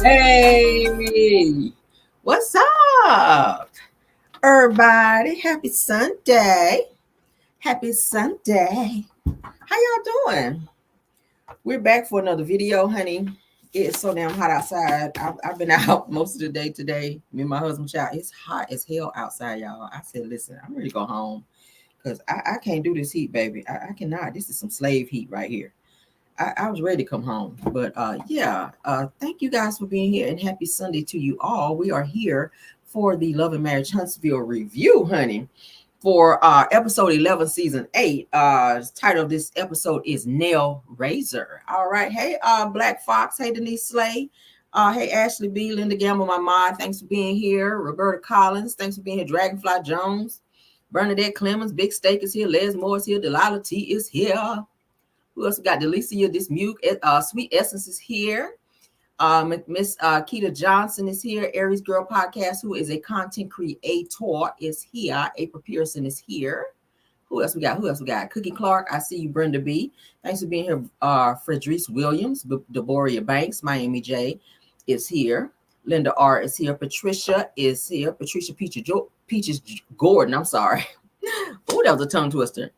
Hey, what's up, everybody? Happy Sunday. Happy Sunday. How y'all doing? We're back for another video, honey. It's so damn hot outside. I've been out most of the day today. Me and my husband, child. It's hot as hell outside, y'all. I said, listen, I'm ready to go home because I can't do this heat, baby. I cannot. This is some slave heat right here. I was ready to come home. But thank you guys for being here and happy Sunday to you all. We are here for the Love and Marriage Huntsville review, honey, for episode 11, season 8. Title of this episode is Nail Razor. All right. Hey, Black Fox. Hey, Denise Slay. Hey, Ashley B. Linda Gamble, my mom. Thanks for being here. Roberta Collins. Thanks for being here. Dragonfly Jones. Bernadette Clemens. Big Steak is here. Les Moore is here. Delilah T is here. Who else we got? Delicia Dismute, Sweet Essence is here. Miss Keita Johnson is here. Aries Girl Podcast, who is a content creator, is here. April Pearson is here. Who else we got? Cookie Clark. I see you, Brenda B. Thanks for being here. Frederice Williams, Deboria Banks, Miami J is here. Linda R is here. Patricia is here. Patricia Peaches Gordon. I'm sorry. Oh, that was a tongue twister.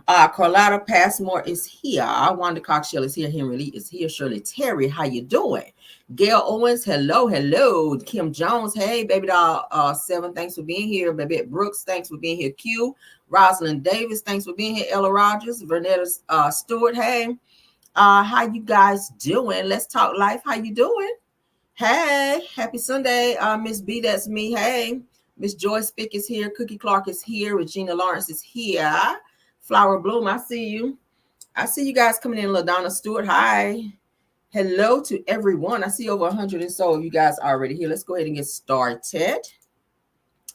Carlotta Passmore is here. Wanda Coxshell is here. Henry Lee is here. Shirley Terry, how you doing? Gail Owens, hello. Kim Jones, hey. Baby Doll 7, thanks for being here. Babette Brooks, thanks for being here. Q. Rosalind Davis, thanks for being here. Ella Rogers, Vernetta Stewart, hey. How you guys doing? Let's talk life. How you doing? Hey, happy Sunday. Miss B, that's me. Hey. Miss Joyce Spick is here. Cookie Clark is here. Regina Lawrence is here. Flower Bloom, I see you. I see you guys coming in. LaDonna Stewart, hi. Hello to everyone. I see over 100 and so of you guys already here. Let's go ahead and get started.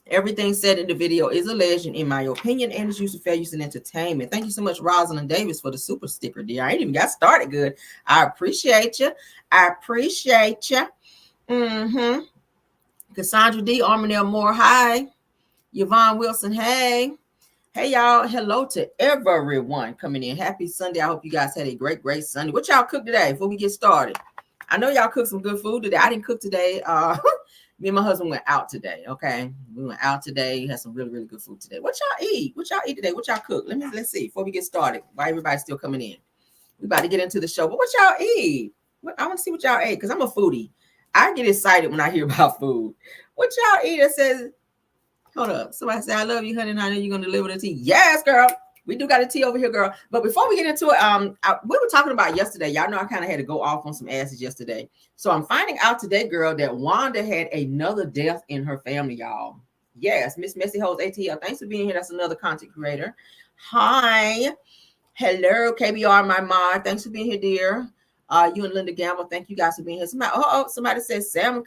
Everything said in the video is alleged in my opinion and is used for fair use and entertainment. Thank you so much, Rosalind Davis, for the super sticker, dear. I ain't even got started good. I appreciate you. Cassandra D. Armanelle Moore, hi. Yvonne Wilson, hey. Hey, y'all. Hello to everyone coming in. Happy Sunday. I hope you guys had a great Sunday. What y'all cook today before we get started? I know y'all cooked some good food today. I didn't cook today. Me and my husband went out today, okay? We went out today. Had some really good food today. What y'all eat? What y'all eat today? What y'all cook? Let's see before we get started. Why everybody's still coming in. We about to get into the show. But what y'all eat? I want to see what y'all ate because I'm a foodie. I get excited when I hear about food. What y'all eat? It says... Hold up. Somebody say, I love you, honey, and I know you're going to deliver the tea. Yes, girl. We do got a tea over here, girl. But before we get into it, we were talking about yesterday. Y'all know I kind of had to go off on some asses yesterday. So I'm finding out today, girl, that Wanda had another death in her family, y'all. Yes, Miss Messy Hoes ATL. Thanks for being here. That's another content creator. Hi. Hello, KBR, my mom. Thanks for being here, dear. You and Linda Gamble, thank you guys for being here. Somebody says salmon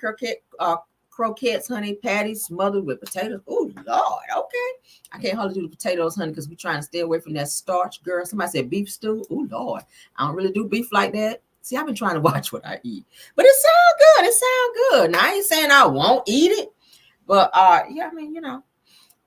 croquettes, honey, patties smothered with potatoes. Oh, Lord, okay. I can't hardly do the potatoes, honey, because we're trying to stay away from that starch, girl. Somebody said beef stew. Oh, Lord. I don't really do beef like that. See, I've been trying to watch what I eat. But it sounds good. Now, I ain't saying I won't eat it. But, yeah, I mean, you know.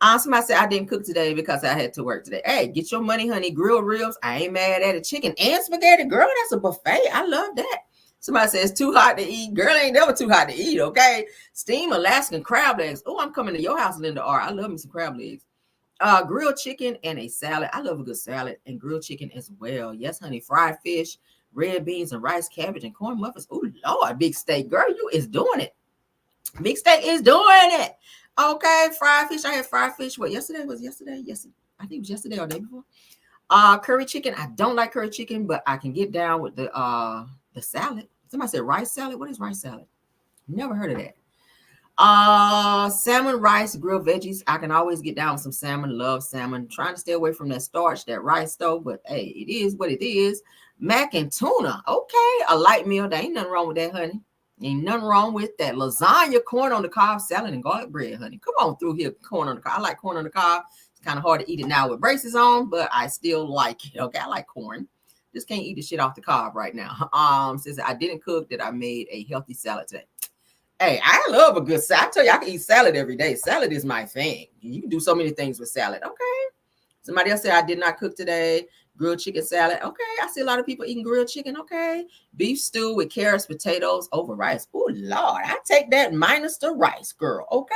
Somebody said I didn't cook today because I had to work today. Hey, get your money, honey. Grilled ribs. I ain't mad at it. Chicken and spaghetti. Girl, that's a buffet. I love that. Somebody says too hot to eat. Girl, ain't never too hot to eat, okay? Steam Alaskan crab legs. Oh, I'm coming to your house, Linda R. I love me some crab legs. Grilled chicken and a salad. I love a good salad and grilled chicken as well. Yes, honey. Fried fish, red beans and rice, cabbage and corn muffins. Oh, Lord, Big Steak. Girl, you is doing it. Big Steak is doing it. Okay, fried fish. I had fried fish. What, yesterday? Was yesterday? Yes, I think it was yesterday or the day before. Curry chicken. I don't like curry chicken, but I can get down with the salad. Somebody said rice salad. What is rice salad? Never heard of that. Salmon, rice, grilled veggies. I can always get down with some salmon. Love salmon. Trying to stay away from that starch, that rice though. But hey, it is what it is. Mac and tuna. Okay, a light meal. There ain't nothing wrong with that, honey. Ain't nothing wrong with that. Lasagna, corn on the cob, salad, and garlic bread, honey. Come on through here. Corn on the cob. I like corn on the cob. It's kind of hard to eat it now with braces on, but I still like it. Okay, I like corn. Just can't eat the shit off the cob right now. Since I didn't cook, that I made a healthy salad today. Hey, I love a good salad. I tell you, I can eat salad every day. Salad is my thing. You can do so many things with salad. Okay. Somebody else said I did not cook today. Grilled chicken salad. Okay, I see a lot of people eating grilled chicken. Okay. Beef stew with carrots, potatoes over rice. Oh, Lord. I take that minus the rice, girl. Okay.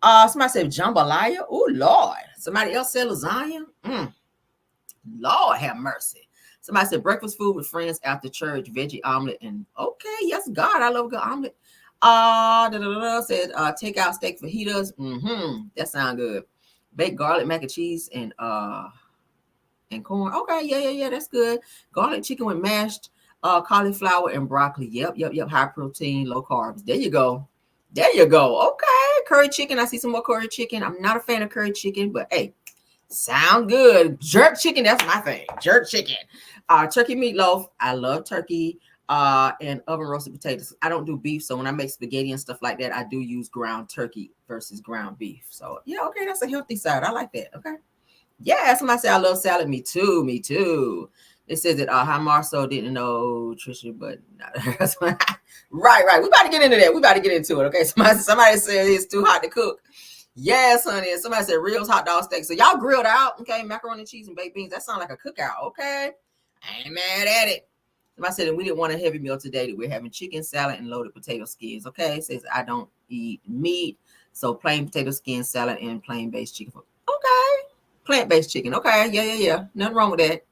Somebody said jambalaya. Oh, Lord. Somebody else said lasagna. Lord have mercy. Somebody said breakfast food with friends after church, veggie omelet. And okay, yes, God, I love a good omelet. Said take out steak fajitas. That sound good. Baked garlic mac and cheese and corn. Okay, yeah, that's good. Garlic chicken with mashed cauliflower and broccoli. Yep. High protein, low carbs. There you go. Okay, curry chicken. I see some more curry chicken. I'm not a fan of curry chicken, but hey, sound good. Jerk chicken, that's my thing. Jerk chicken. Turkey meatloaf. I love turkey. And oven roasted potatoes. I don't do beef, so when I make spaghetti and stuff like that, I do use ground turkey versus ground beef. So yeah, okay, that's a healthy side. I like that. Okay. Yeah, somebody said I love salad. Me too. It says that how Marcel didn't know Trisha, but right. We about to get into that. We about to get into it. Okay. Somebody said it's too hot to cook. Yes, honey. And somebody said ribs, hot dog steak. So y'all grilled out. Okay, macaroni and cheese and baked beans. That sounds like a cookout. Okay. I ain't mad at it. Somebody said that we didn't want a heavy meal today, that we're having chicken salad and loaded potato skins. Okay. It says I don't eat meat. So plain potato skin salad and plain based chicken. Okay. Plant-based chicken. Okay. Yeah. Nothing wrong with that.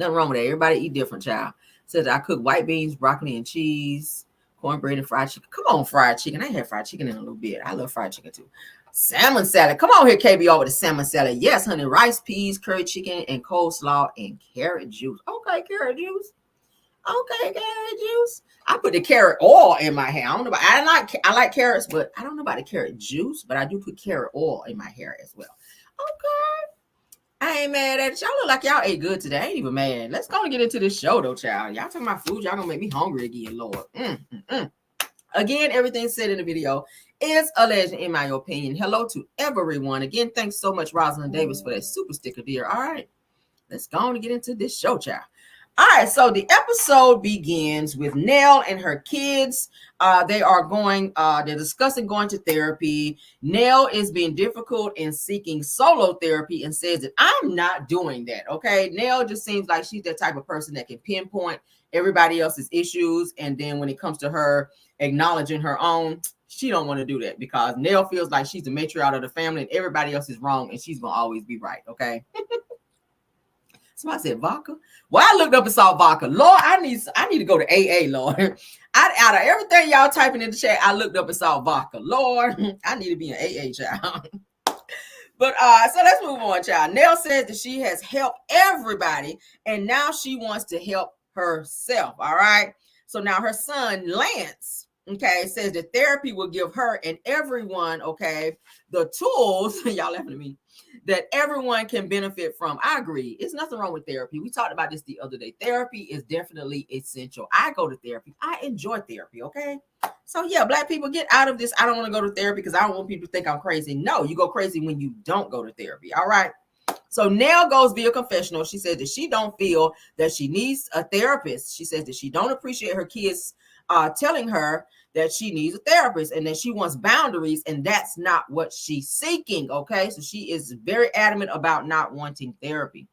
Everybody eat different, child. Says I cook white beans, broccoli, and cheese, cornbread, and fried chicken. Come on, fried chicken. I had fried chicken in a little bit. I love fried chicken too. Salmon salad. Come on here, KBR, with the salmon salad. Yes, honey. Rice, peas, curry chicken, and coleslaw, and carrot juice. Okay, carrot juice. I put the carrot oil in my hair. I like carrots, but I don't know about the carrot juice, but I do put carrot oil in my hair as well. Okay. I ain't mad at it. Y'all look like y'all ate good today. I ain't even mad. Let's go and get into this show, though, child. Y'all talking about food. Y'all gonna make me hungry again, Lord. Again, everything said in the video is a legend, in my opinion. Hello to everyone. Again, thanks so much, Rosalind Davis, for that super sticker, dear. All right, let's go on and get into this show, child. All right, so the episode begins with Nell and her kids. They're discussing going to therapy. Nell is being difficult in seeking solo therapy and says that I'm not doing that. Okay, Nell just seems like she's that type of person that can pinpoint everybody else's issues, and then when it comes to her acknowledging her own, she don't want to do that because Nell feels like she's the matriarch of the family and everybody else is wrong and she's gonna always be right. Okay. Somebody said vodka. Well, I looked up and saw vodka. Lord, I need to go to AA, Lord. Out of everything y'all typing in the chat, I looked up and saw vodka. Lord, I need to be an AA child. But so let's move on, child. Nell says that she has helped everybody and now she wants to help herself. All right. So now her son, Lance, okay, says that therapy will give her and everyone, okay, the tools, y'all laughing at me, that everyone can benefit from. I agree. It's nothing wrong with therapy. We talked about this the other day. Therapy is definitely essential. I go to therapy. I enjoy therapy, okay? So yeah, Black people, get out of this. I don't want to go to therapy because I don't want people to think I'm crazy. No, you go crazy when you don't go to therapy, all right? So Nell goes via confessional. She said that she don't feel that she needs a therapist. She says that she don't appreciate her kids telling her that she needs a therapist and that she wants boundaries, and that's not what she's seeking. Okay, so she is very adamant about not wanting therapy.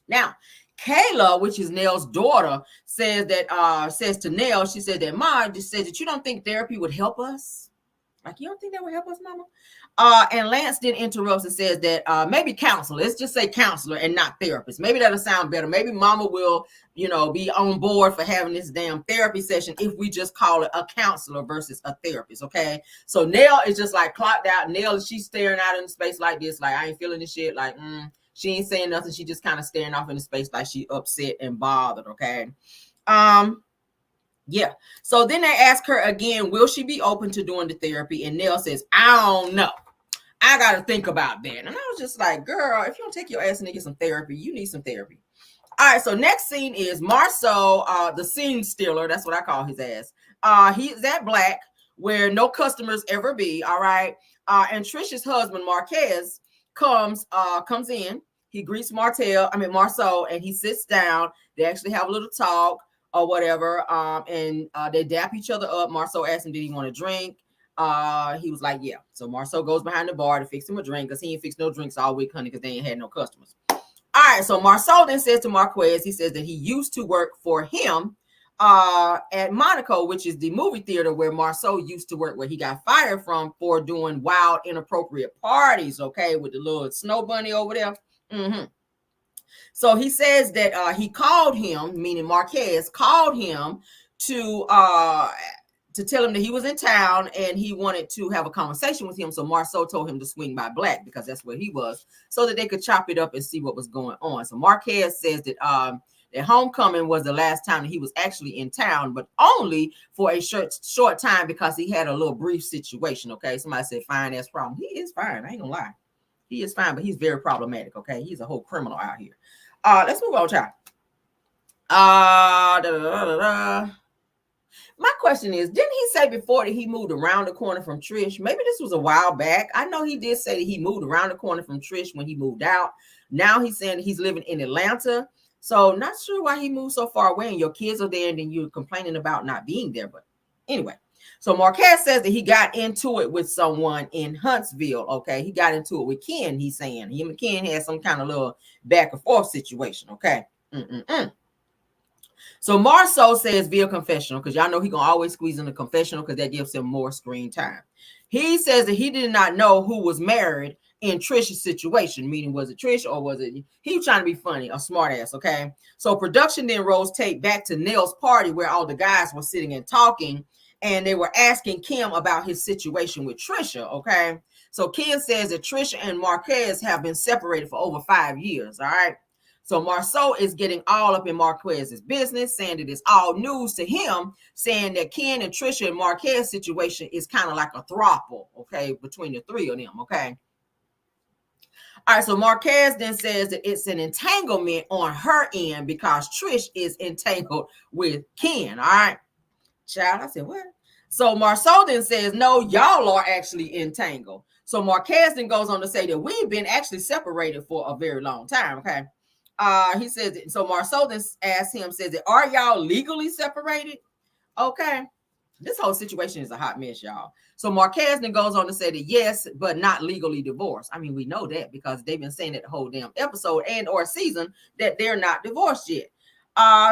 Now, Kayla, which is Nell's daughter, says to Nell, she said that Mom just said that you don't think therapy would help us. Like, you don't think that would help us, Mama? And Lance then interrupts and says that maybe counselor. Let's just say counselor and not therapist. Maybe that'll sound better. Maybe Mama will, be on board for having this damn therapy session if we just call it a counselor versus a therapist. Okay. So Nell is just like clocked out. Nell, she's staring out in space like this, like I ain't feeling this shit. Like, she ain't saying nothing. She just kind of staring off into space like she upset and bothered. Okay. Yeah. So then they ask her again, will she be open to doing the therapy? And Nell says, I don't know. I got to think about that. And I was just like, girl, if you don't take your ass and get some therapy, you need some therapy. All right. So next scene is Marcel, the scene stealer. That's what I call his ass. He's at Black where no customers ever be. All right. And Trisha's husband, Marquez, comes in. He greets Marcel, and he sits down. They actually have a little talk or whatever. And they dap each other up. Marcel asked him, did he want a drink? He was like, yeah. So Marcel goes behind the bar to fix him a drink because he ain't fixed no drinks all week, honey, because they ain't had no customers. All All right, so Marcel then says to Marquez, he says that he used to work for him at Monaco, which is the movie theater where Marcel used to work, where he got fired from for doing wild, inappropriate parties, okay, with the little snow bunny over there. Mm-hmm. So he says that he called him, meaning Marquez, called him to tell him that he was in town and he wanted to have a conversation with him. So Marcel told him to swing by Black because that's where he was, so that they could chop it up and see what was going on. So Marquez says that that homecoming was the last time that he was actually in town, but only for a short time because he had a little brief situation. Okay, somebody said fine ass problem. He is fine. I ain't gonna lie, he is fine, but he's very problematic. Okay, he's a whole criminal out here. Let's move on, child. My question is, didn't he say before that he moved around the corner from Trish? Maybe this was a while back. I know he did say that he moved around the corner from Trish when he moved out. Now he's saying he's living in Atlanta. So not sure why he moved so far away and your kids are there and then you're complaining about not being there. But anyway, so Marquez says that he got into it with someone in Huntsville. Okay, he got into it with Ken. He's saying him and Ken had some kind of little back and forth situation. Okay. So Marceau says via confessional, because y'all know he gonna always squeeze in the confessional because that gives him more screen time. He says that he did not know who was married in Trisha's situation, meaning was it Trish or was it he was trying to be funny, a smart ass. Okay, so production then rolls tape back to Nell's party where all the guys were sitting and talking, and they were asking Kim about his situation with Trisha. Okay, so Kim says that Trisha and Marquez have been separated for over 5 years. All right. So Marceau is getting all up in Marquez's business, saying that it's all news to him, saying that Ken and Trisha and Marquez situation is kind of like a throuple, okay, between the three of them, okay? All right, so Marquez then says that it's an entanglement on her end because Trish is entangled with Ken, all right? Child, I said, what? So Marceau then says, no, y'all are actually entangled. So Marquez then goes on to say that we've been actually separated for a very long time, okay? He says, so Marceau then asks him, says, are y'all legally separated? Okay. This whole situation is a hot mess, y'all. So Marquez then goes on to say that yes, but not legally divorced. I mean, we know that because they've been saying that the whole damn episode and or season that they're not divorced yet.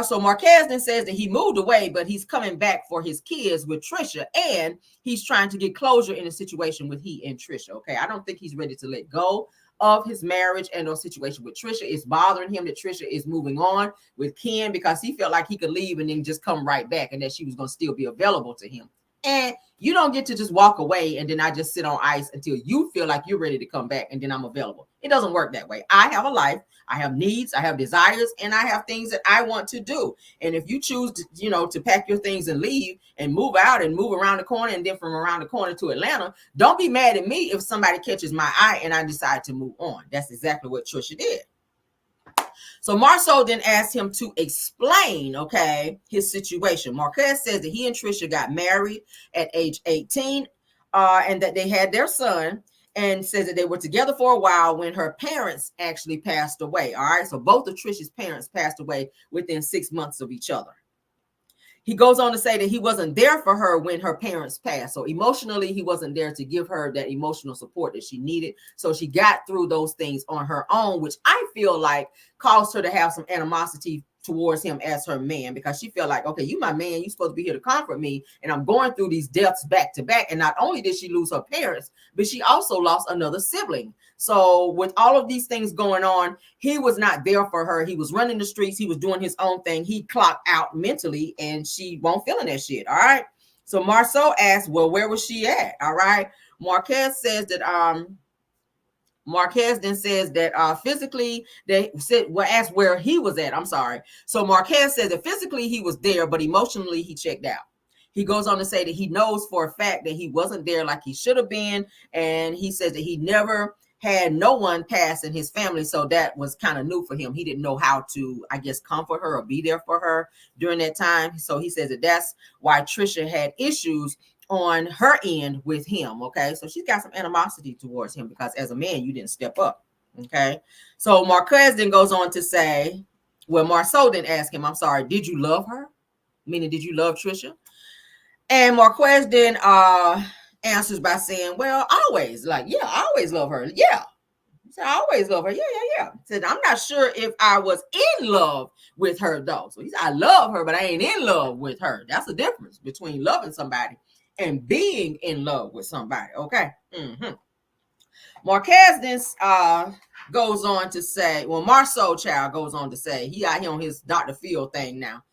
So Marquez then says that he moved away, but he's coming back for his kids with Trisha, and he's trying to get closure in a situation with he and Trisha. Okay, I don't think he's ready to let go of his marriage and or situation with Trisha. It's bothering him that Trisha is moving on with Ken because he felt like he could leave and then just come right back and that she was going to still be available to him. And you don't get to just walk away and then I just sit on ice until you feel like you're ready to come back and then I'm available. It doesn't work that way. I have a life, I have needs, I have desires, and I have things that I want to do. And if you choose to, to pack your things and leave and move out and move around the corner and then from around the corner to Atlanta, don't be mad at me if somebody catches my eye and I decide to move on. That's exactly what Trisha did. So Marceau then asked him to explain, okay, his situation. Marquez says that he and Trisha got married at age 18 and that they had their son, and says that they were together for a while when her parents actually passed away. All right, so both of Trisha's parents passed away within 6 months of each other. He goes on to say that he wasn't there for her when her parents passed. So emotionally, he wasn't there to give her that emotional support that she needed. So she got through those things on her own, which I feel like caused her to have some animosity towards him as her man, because she felt like, okay, you my man, you're supposed to be here to comfort me, and I'm going through these deaths back to back. And not only did she lose her parents, but she also lost another sibling. So with all of these things going on, he was not there for her. He was running the streets, he was doing his own thing. He clocked out mentally and she won't feeling that shit. All right, so Marceau asked, well, where was she at? All right, Marquez says that Marquez then says that physically, they said, well, asked where he was at. I'm sorry. So Marquez says that physically he was there, but emotionally he checked out. He goes on to say that he knows for a fact that he wasn't there like he should have been. And he says that he never had no one pass in his family. So that was kind of new for him. He didn't know how to, I guess, comfort her or be there for her during that time. So he says that that's why Trisha had issues on her end with him. Okay, so she's got some animosity towards him because as a man you didn't step up. Okay, so Marquez then goes on to say, well, Marceau then asked him, I'm sorry, did you love her? Meaning, did you love Trisha? And Marquez then answers by saying, well, always, like, yeah, I always love her. Yeah. said, I always love her. Yeah. Said, I'm not sure if I was in love with her though. So he said, I love her, but I ain't in love with her. That's the difference between loving somebody and being in love with somebody. Okay. Marquez then goes on to say, well, Marceau child goes on to say, he out here on his Dr. Phil thing now.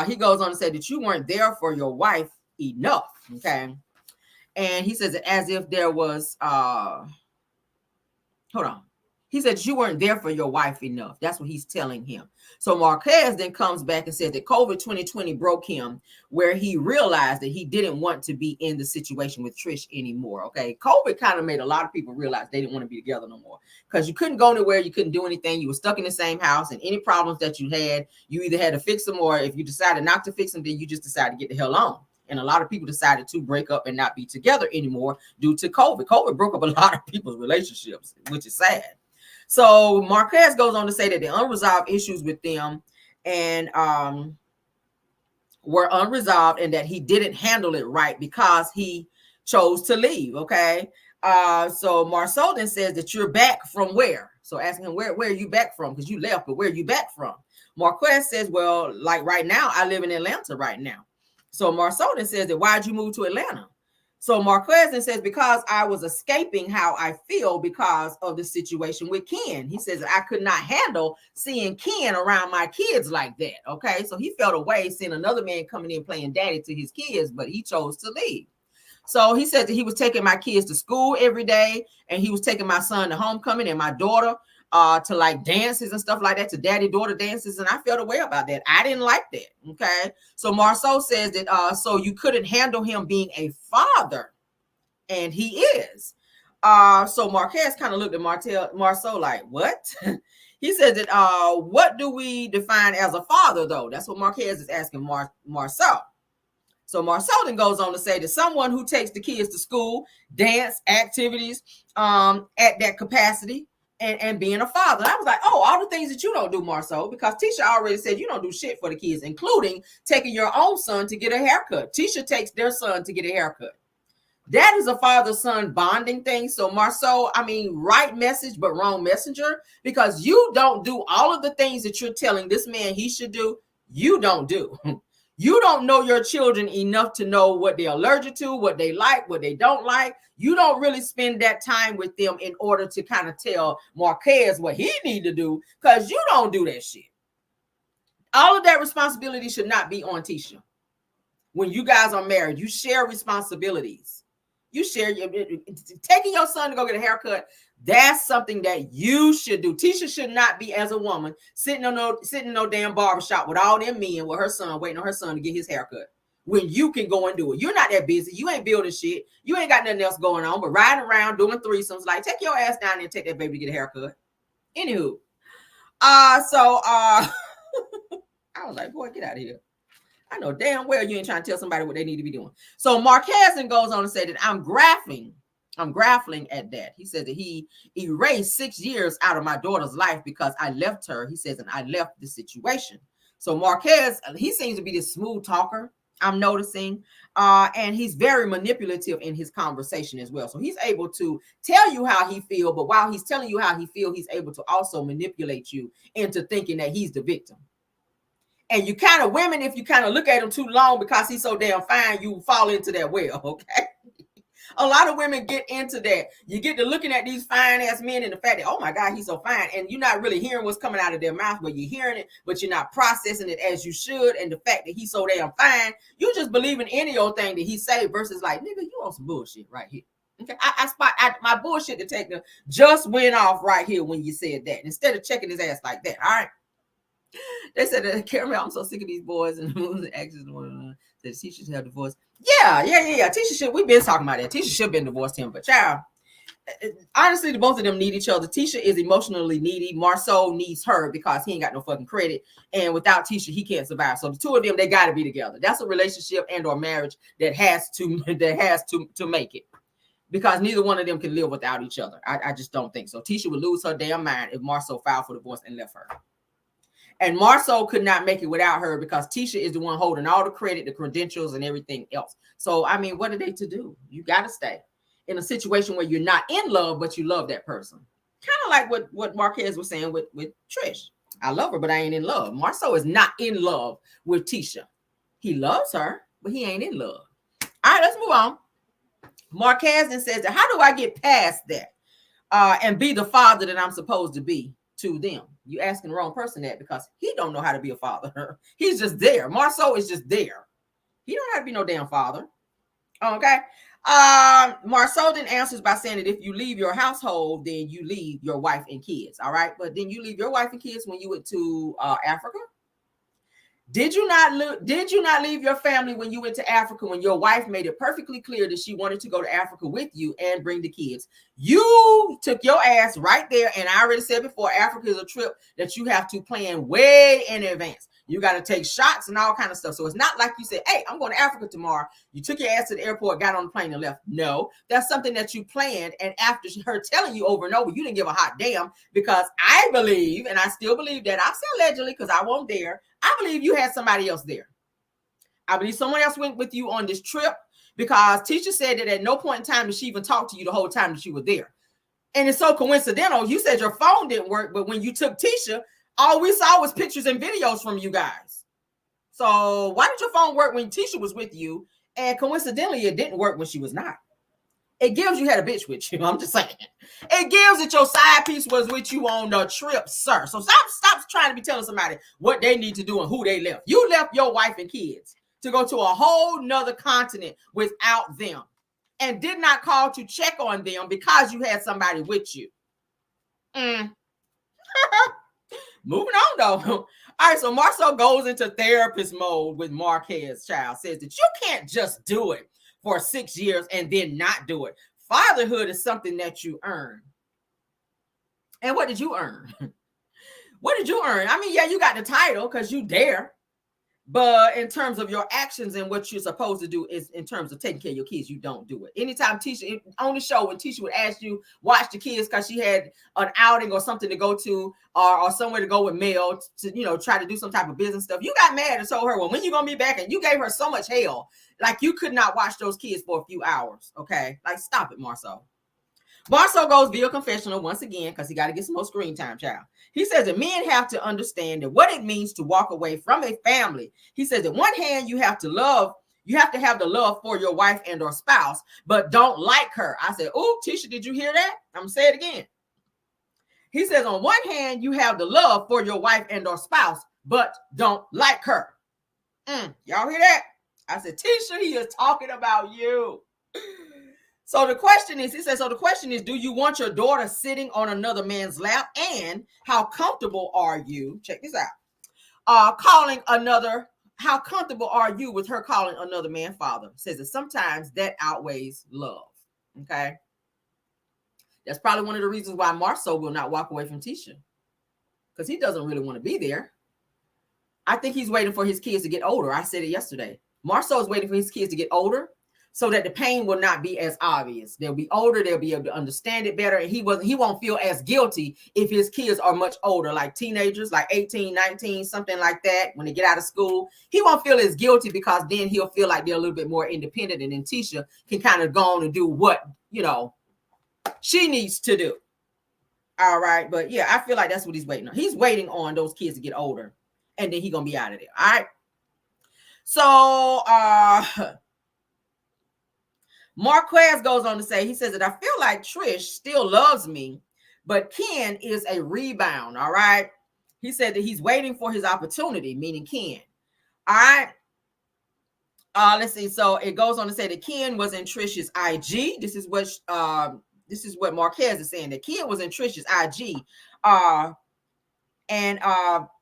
He goes on to say that you weren't there for your wife enough. Okay. And he says it as if there was, hold on. He said you weren't there for your wife enough. That's what he's telling him. So Marquez then comes back and says that COVID 2020 broke him, where he realized that he didn't want to be in the situation with Trish anymore. Okay. COVID kind of made a lot of people realize they didn't want to be together no more, because you couldn't go anywhere. You couldn't do anything. You were stuck in the same house, and any problems that you had, you either had to fix them, or if you decided not to fix them, then you just decided to get the hell on. And a lot of people decided to break up and not be together anymore due to COVID. COVID broke up a lot of people's relationships, which is sad. So Marquez goes on to say that the unresolved issues with them and were unresolved, and that he didn't handle it right because he chose to leave. Okay. So Marceau then says that you're back from where? So asking him, where are you back from? Because you left, but where are you back from? Marquez says, well, like right now, I live in Atlanta right now. So Marceau then says that why'd you move to Atlanta? So Marquez then says, because I was escaping how I feel because of the situation with Ken. He says I could not handle seeing Ken around my kids like that. Okay. So he felt away seeing another man coming in playing daddy to his kids, but he chose to leave. So he said that he was taking my kids to school every day, and he was taking my son to homecoming and my daughter to like dances and stuff like that, to daddy-daughter dances, and I felt a way about that. I didn't like that. Okay. So Marceau says that so you couldn't handle him being a father, and he is. So Marquez kind of looked at Marceau like, what? He said that what do we define as a father though? That's what Marquez is asking Marceau. So Marceau then goes on to say that someone who takes the kids to school, dance, activities at that capacity, and being a father. And I was like, oh, all the things that you don't do, Marceau, because Tisha already said you don't do shit for the kids, including taking your own son to get a haircut. Tisha takes their son to get a haircut. That is a father-son bonding thing. So Marceau, I mean, right message, but wrong messenger, because you don't do all of the things that you're telling this man he should do. You don't do. You don't know your children enough to know what they're allergic to, what they like, what they don't like. You don't really spend that time with them in order to kind of tell Marquez what he need to do, because you don't do that shit. All of that responsibility should not be on Tisha. When you guys are married, you share responsibilities. You share taking your son to go get a haircut. That's something that you should do. Tisha should not be, as a woman, sitting in no damn barbershop with all them men with her son, waiting on her son to get his haircut, when you can go and do it. You're not that busy. You ain't building shit. You ain't got nothing else going on but riding around doing threesomes. Like, take your ass down there and take that baby to get a haircut. Anywho, I was like, boy, get out of here. I know damn well you ain't trying to tell somebody what they need to be doing. So Marquez goes on to say that I'm grappling at that. He said that he erased 6 years out of my daughter's life because I left her. He says, and I left the situation. So Marquez, he seems to be this smooth talker, I'm noticing. And he's very manipulative in his conversation as well. So he's able to tell you how he feels, but while he's telling you how he feels, he's able to also manipulate you into thinking that he's the victim. And you kind of, women, if you kind of look at him too long because he's so damn fine, you fall into that well, okay? A lot of women get into that. You get to looking at these fine ass men and the fact that, oh my God, he's so fine. And you're not really hearing what's coming out of their mouth, but you're hearing it, but you're not processing it as you should. And the fact that he's so damn fine, you just believe in any old thing that he say versus like, nigga, you on some bullshit right here. Okay, my bullshit detector just went off right here when you said that. Instead of checking his ass like that, all right? They said that, Caramel, I'm so sick of these boys and the moves and actions. That Tisha should have divorced. Yeah. Tisha should. We've been talking about that. Tisha should have been divorced him, but child, honestly, the both of them need each other. Tisha is emotionally needy. Marceau needs her because he ain't got no fucking credit, and without Tisha, he can't survive. So the two of them, they got to be together. That's a relationship and or marriage that has to make it, because neither one of them can live without each other. I just don't think so. Tisha would lose her damn mind if Marceau filed for divorce and left her. And Marceau could not make it without her because Tisha is the one holding all the credit, the credentials, and everything else. So, I mean, what are they to do? You got to stay in a situation where you're not in love, but you love that person. Kind of like what Marquez was saying with Trish. I love her, but I ain't in love. Marcel is not in love with Tisha. He loves her, but he ain't in love. All right, let's move on. Marquez then says that, how do I get past that and be the father that I'm supposed to be to them? You asking the wrong person that, because he don't know how to be a father. He's just there. Marcel is just there. He don't have to be no damn father. Okay. Marcel then answers by saying that if you leave your household, then you leave your wife and kids. All right. But then you leave your wife and kids when you went to Africa. Did you not leave your family when you went to Africa, when your wife made it perfectly clear that she wanted to go to Africa with you and bring the kids? You took your ass right there. And I already said before, Africa is a trip that you have to plan way in advance. You got to take shots and all kind of stuff. So it's not like you said, hey, I'm going to Africa tomorrow. You took your ass to the airport, got on the plane and left. No, that's something that you planned. And after her telling you over and over, you didn't give a hot damn, because I believe, and I still believe that, I say allegedly because I wasn't there, I believe you had somebody else there. I believe someone else went with you on this trip, because Tisha said that at no point in time did she even talk to you the whole time that you were there. And it's so coincidental. You said your phone didn't work, but when you took Tisha, all we saw was pictures and videos from you guys. So why did your phone work when Tisha was with you? And coincidentally, it didn't work when she was not. It gives you had a bitch with you. I'm just saying. It gives that your side piece was with you on the trip, sir. So stop trying to be telling somebody what they need to do and who they left. You left your wife and kids to go to a whole nother continent without them, and did not call to check on them because you had somebody with you. Moving on, though. All right, so Marcel goes into therapist mode with Marquez. Child says that you can't just do it for 6 years and then not do it. Fatherhood is something that you earn. And what did you earn? What did you earn? I mean, yeah, you got the title because you dare. But in terms of your actions and what you're supposed to do is in terms of taking care of your kids, you don't do it. Anytime Tisha, on the show, when Tisha would ask you, watch the kids because she had an outing or something to go to, or somewhere to go with Mel to, try to do some type of business stuff, you got mad and told her, well, when you going to be back? And you gave her so much hell. Like, you could not watch those kids for a few hours. Okay. Like, stop it, Marcel. Marcel goes via confessional once again because he got to get some more screen time, child. He says that men have to understand that what it means to walk away from a family. He says that one hand you have to have the love for your wife and or spouse, but don't like her. I said, oh, Tisha, did you hear that? I'm going to say it again. He says on one hand you have the love for your wife and or spouse, but don't like her. Y'all hear that? I said, Tisha, he is talking about you. So the question is, do you want your daughter sitting on another man's lap? And how comfortable are you? Check this out. How comfortable are you with her calling another man father? Says that sometimes that outweighs love. Okay. That's probably one of the reasons why Marcel will not walk away from Tisha, because he doesn't really want to be there. I think he's waiting for his kids to get older. I said it yesterday. Marcel is waiting for his kids to get older so that the pain will not be as obvious. They'll be older. They'll be able to understand it better. And he won't feel as guilty if his kids are much older, like teenagers, like 18, 19, something like that. When they get out of school, he won't feel as guilty because then he'll feel like they're a little bit more independent. And then Tisha can kind of go on and do what, she needs to do. All right. But yeah, I feel like that's what he's waiting on. He's waiting on those kids to get older, and then he's going to be out of there. All right. So, Marquez goes on to say, he says that I feel like Trish still loves me, but Ken is a rebound. All right. He said that he's waiting for his opportunity, meaning Ken. All right. Let's see. So it goes on to say that Ken was in Trish's IG. This is what Marquez is saying, that Ken was in Trish's IG. And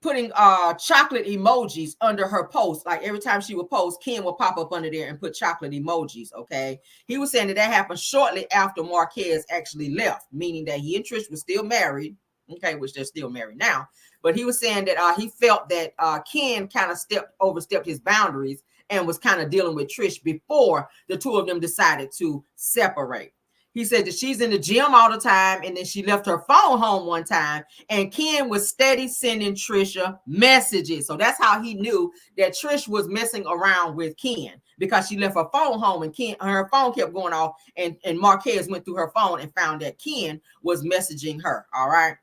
putting chocolate emojis under her post. Like every time she would post, Ken would pop up under there and put chocolate emojis. Okay. He was saying that happened shortly after Marquez actually left, meaning that he and Trish were still married. Okay. Which they're still married now. But he was saying that he felt that Ken kind of overstepped his boundaries and was kind of dealing with Trish before the two of them decided to separate. He said that she's in the gym all the time, and then she left her phone home one time, and Ken was steady sending Trisha messages. So that's how he knew that Trish was messing around with Ken, because she left her phone home, and her phone kept going off, and Marquez went through her phone and found that Ken was messaging her. All right.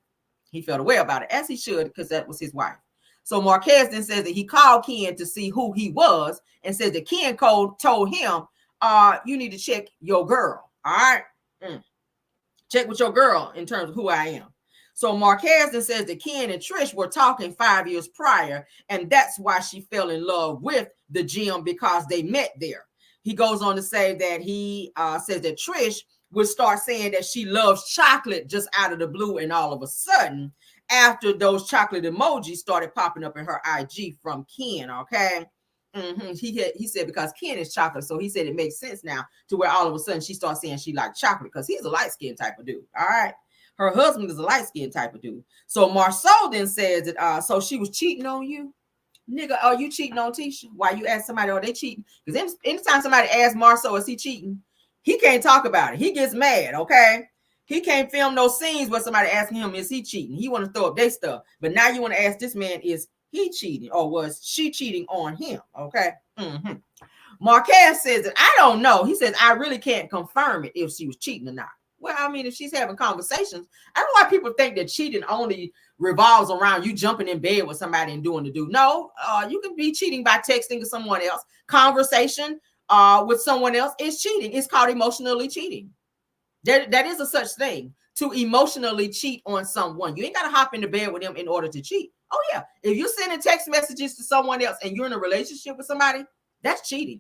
He felt away about it, as he should, because that was his wife. So Marquez then says that he called Ken to see who he was, and says that Ken told him, you need to check your girl. All right. Check with your girl in terms of who I am. So Marquez then says that Ken and Trish were talking 5 years prior, and that's why she fell in love with the gym, because they met there. He goes on to say that he says that Trish would start saying that she loves chocolate just out of the blue, and all of a sudden, after those chocolate emojis started popping up in her IG from Ken, okay? He said because Ken is chocolate, so he said it makes sense now to where all of a sudden she starts saying she likes chocolate because he's a light-skinned type of dude, all right? Her husband is a light-skinned type of dude. So Marcel then says that, so she was cheating on you? Nigga, are you cheating on Tisha? Why you ask somebody, are they cheating? Because anytime somebody asks Marcel, is he cheating? He can't talk about it. He gets mad, okay? He can't film those scenes where somebody asking him, is he cheating? He want to throw up their stuff. But now you want to ask this man, is he cheating, or was she cheating on him, okay? Marquez says that, I don't know. He says, I really can't confirm it if she was cheating or not. Well, I mean, if she's having conversations, I don't know why people think that cheating only revolves around you jumping in bed with somebody and doing the do. No, you can be cheating by texting to someone else. Conversation with someone else is cheating. It's called emotionally cheating. That is a such thing, to emotionally cheat on someone. You ain't got to hop into bed with them in order to cheat. Oh, yeah. If you're sending text messages to someone else and you're in a relationship with somebody, that's cheating.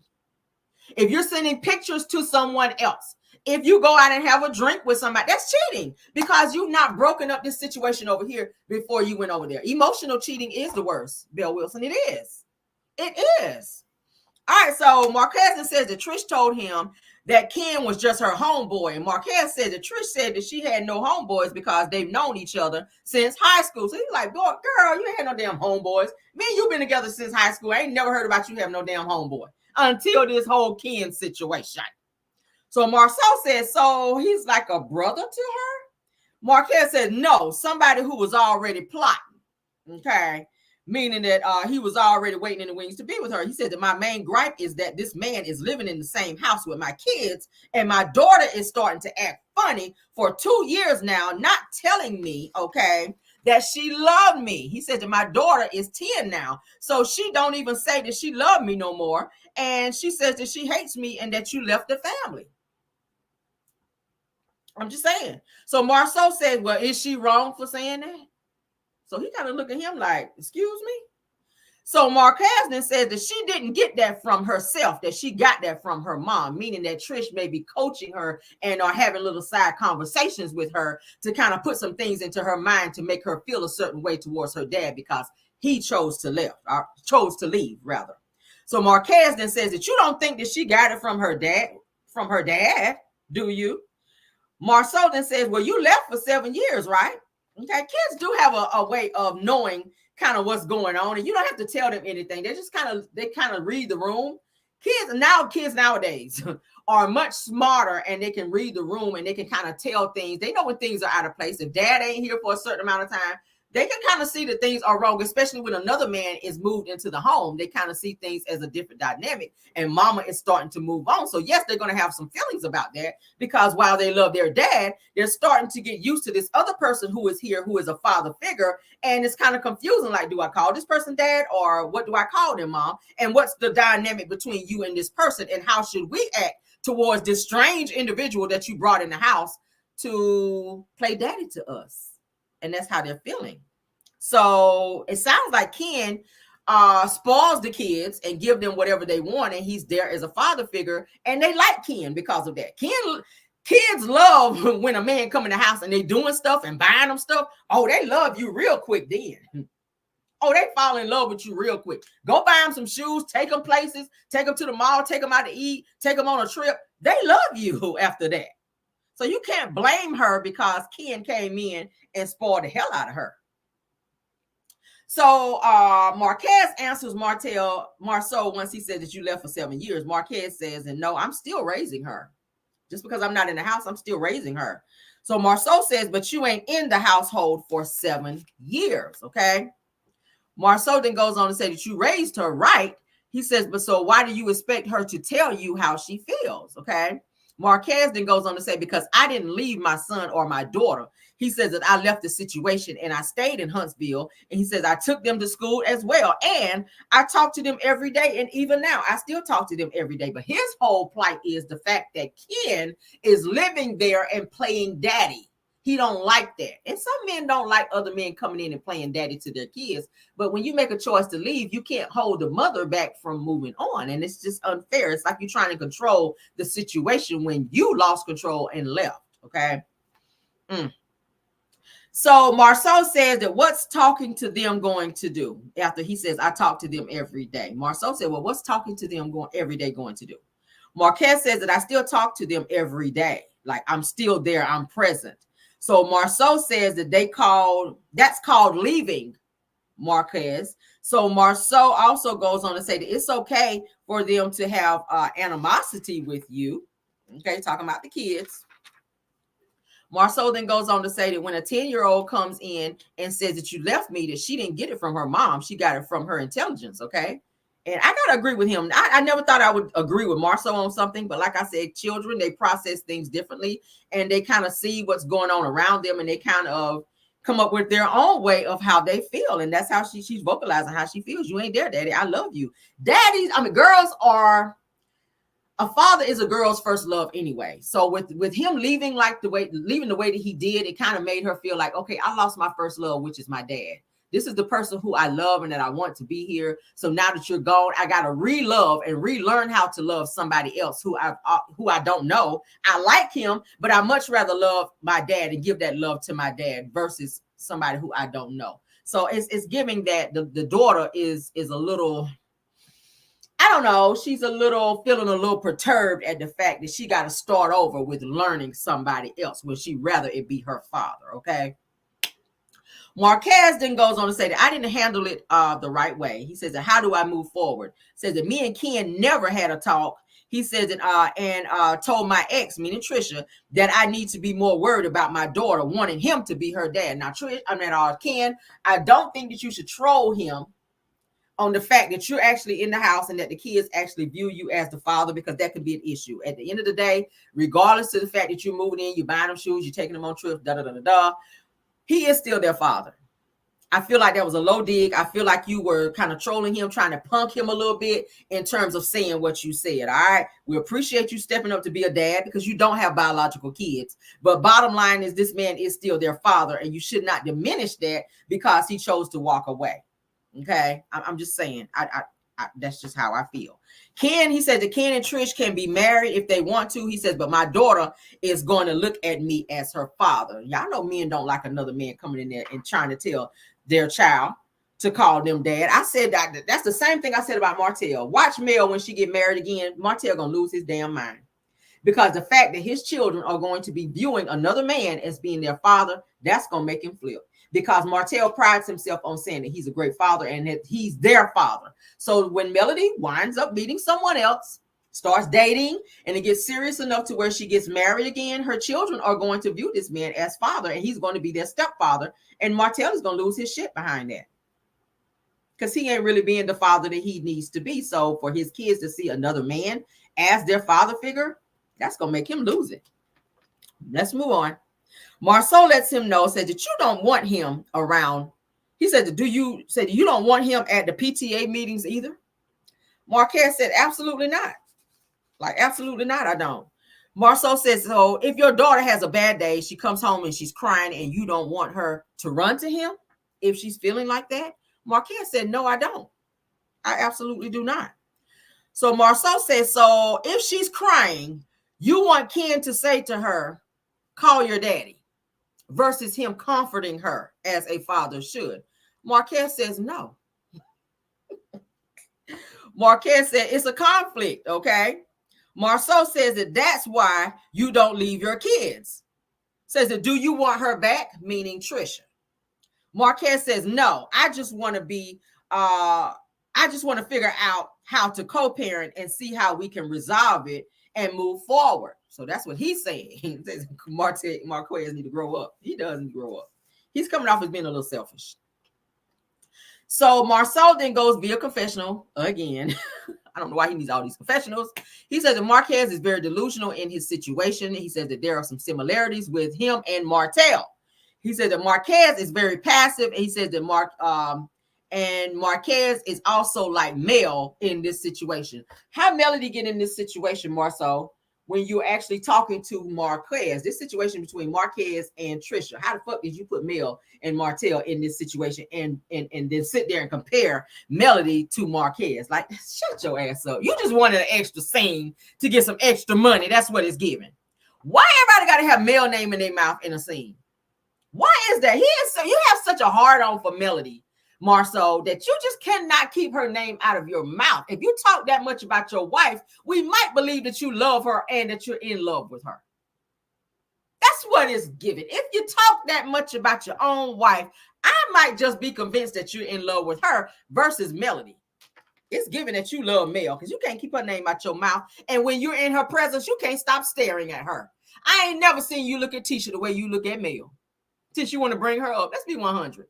If you're sending pictures to someone else, if you go out and have a drink with somebody, that's cheating, because you've not broken up this situation over here before you went over there. Emotional cheating is the worst, Bill Wilson. It is. It is. All right, so Marquez says that Trish told him that Ken was just her homeboy. And Marquez said that Trish said that she had no homeboys because they've known each other since high school. So he's like, boy, girl, you ain't had no damn homeboys. Me and you been together since high school. I ain't never heard about you having no damn homeboy until this whole Ken situation. So Marcel says, so he's like a brother to her? Marquez said, no, somebody who was already plotting. Okay. Meaning that he was already waiting in the wings to be with her. He said that my main gripe is that this man is living in the same house with my kids, and my daughter is starting to act funny for 2 years now, not telling me, okay, that she loved me. He said that my daughter is 10 now, so she don't even say that she loved me no more, and she says that she hates me and that you left the family. I'm just saying. So Marceau said, well, is she wrong for saying that? So he kind of looked at him like, excuse me? So Marquez then said that she didn't get that from herself, that she got that from her mom, meaning that Trish may be coaching her and are having little side conversations with her to kind of put some things into her mind to make her feel a certain way towards her dad because he chose to leave. So Marquez then says that you don't think that she got it from her dad, do you? Marceau then says, well, you left for 7 years, right? Okay, kids do have a way of knowing kind of what's going on, and you don't have to tell them anything. They just kind of read the room. Kids nowadays are much smarter, and they can read the room, and they can kind of tell things. They know when things are out of place. If dad ain't here for a certain amount of time, they can kind of see that things are wrong, especially when another man is moved into the home. They kind of see things as a different dynamic, and mama is starting to move on. So yes, they're going to have some feelings about that, because while they love their dad, they're starting to get used to this other person who is here, who is a father figure. And it's kind of confusing. Like, do I call this person dad, or what do I call them, mom? And what's the dynamic between you and this person? And how should we act towards this strange individual that you brought in the house to play daddy to us? And that's how they're feeling. So it sounds like Ken spoils the kids and give them whatever they want, and he's there as a father figure, and they like Ken because of that. Kids love when a man come in the house and they doing stuff and buying them stuff. Oh, they love you real quick then. Oh, they fall in love with you real quick. Go buy them some shoes, take them places, take them to the mall, take them out to eat, take them on a trip. They love you after that. So you can't blame her because Ken came in and spoiled the hell out of her. So Marquez answers Marceau once he said that you left for 7 years. Marquez says, and no, I'm still raising her. Just because I'm not in the house, I'm still raising her. So Marceau says, but you ain't in the household for 7 years, okay? Marceau then goes on to say that you raised her right. He says, but so why do you expect her to tell you how she feels? Okay. Marquez then goes on to say, because I didn't leave my son or my daughter. He says that I left the situation and I stayed in Huntsville. And he says, I took them to school as well. And I talk to them every day. And even now, I still talk to them every day. But his whole plight is the fact that Ken is living there and playing daddy. He don't like that. And some men don't like other men coming in and playing daddy to their kids. But when you make a choice to leave, you can't hold the mother back from moving on. And it's just unfair. It's like you're trying to control the situation when you lost control and left. Okay. So Marceau says that what's talking to them going to do? After he says, I talk to them every day. Marceau said, well, what's talking to them every day going to do? Marquez says that I still talk to them every day. Like I'm still there. I'm present. So Marceau says that that's called leaving Marquez. So Marceau also goes on to say that it's okay for them to have animosity with you. Okay, talking about the kids. Marceau then goes on to say that when a 10-year-old comes in and says that you left me, that she didn't get it from her mom. She got it from her intelligence. Okay. And I got to agree with him. I never thought I would agree with Marceau on something, but like I said, children, they process things differently and they kind of see what's going on around them and they kind of come up with their own way of how they feel. And that's how she's vocalizing how she feels. You ain't there, daddy. I love you. Girls are, a father is a girl's first love anyway. So with him leaving the way that he did, it kind of made her feel like, okay, I lost my first love, which is my dad. This is the person who I love and that I want to be here. So now that you're gone, I got to re-love and relearn how to love somebody else who I don't know. I like him, but I much rather love my dad and give that love to my dad versus somebody who I don't know. So it's giving that the daughter is a little, I don't know, she's feeling a little perturbed at the fact that she got to start over with learning somebody else when she'd rather it be her father. Okay. Marquez then goes on to say that I didn't handle it the right way. He says that how do I move forward? Says that me and Ken never had a talk. He says that and told my ex, meaning Trisha, that I need to be more worried about my daughter wanting him to be her dad. Now, Ken, I don't think that you should troll him on the fact that you're actually in the house and that the kids actually view you as the father, because that could be an issue. At the end of the day, regardless of the fact that you're moving in, you're buying them shoes, you're taking them on trips, he is still their father. I feel like that was a low dig. I feel like you were kind of trolling him, trying to punk him a little bit in terms of saying what you said. All right. We appreciate you stepping up to be a dad because you don't have biological kids. But bottom line is this man is still their father, and you should not diminish that because he chose to walk away. Okay. I'm just saying, that's just how I feel. Ken, he said that Ken and Trish can be married if they want to. He says, but my daughter is going to look at me as her father. Y'all know men don't like another man coming in there and trying to tell their child to call them dad. I said that's the same thing I said about Martell. Watch Mel when she get married again. Martell gonna lose his damn mind, because the fact that his children are going to be viewing another man as being their father, that's gonna make him flip. Because Martell prides himself on saying that he's a great father and that he's their father. So when Melody winds up meeting someone else, starts dating, and it gets serious enough to where she gets married again, her children are going to view this man as father, and he's going to be their stepfather. And Martell is going to lose his shit behind that, because he ain't really being the father that he needs to be. So for his kids to see another man as their father figure, that's going to make him lose it. Let's move on. Marceau lets him know, said that you don't want him around. He said, you don't want him at the PTA meetings either? Marquez said, absolutely not. Like, absolutely not, I don't. Marceau says, so if your daughter has a bad day, she comes home and she's crying and you don't want her to run to him if she's feeling like that? Marquez said, no, I don't. I absolutely do not. So Marceau says, so if she's crying, you want Ken to say to her, call your daddy, versus him comforting her as a father should. Marquez says, no. Marquez said, it's a conflict, okay? Marceau says that that's why you don't leave your kids. Says that, do you want her back? Meaning Trisha. Marquez says, no, I just want to figure out how to co-parent and see how we can resolve it and move forward. So that's what he's saying. He says Marquez need to grow up. He does need to grow up. He's coming off as being a little selfish. So Marcel then goes via confessional again. I don't know why he needs all these confessionals. He says that Marquez is very delusional in his situation. He says that there are some similarities with him and Martell. He said that Marquez is very passive. And he says that Marquez is also like Mel in this situation. How Melody get in this situation, Marcel, when you're actually talking to Marquez? This situation between Marquez and Trisha. How the fuck did you put Mel and Martell in this situation and then sit there and compare Melody to Marquez? Like, shut your ass up. You just wanted an extra scene to get some extra money. That's what it's giving. Why everybody got to have Mel name in their mouth in a scene? Why is that? You have such a hard on for Melody, Marcel, that you just cannot keep her name out of your mouth. If you talk that much about your wife, we might believe that you love her and that you're in love with her. That's what it's given. If you talk that much about your own wife, I might just be convinced that you're in love with her versus Melody. It's given that you love Mel because you can't keep her name out your mouth. And when you're in her presence, you can't stop staring at her. I ain't never seen you look at Tisha the way you look at Mel. Since you want to bring her up, let's be 100.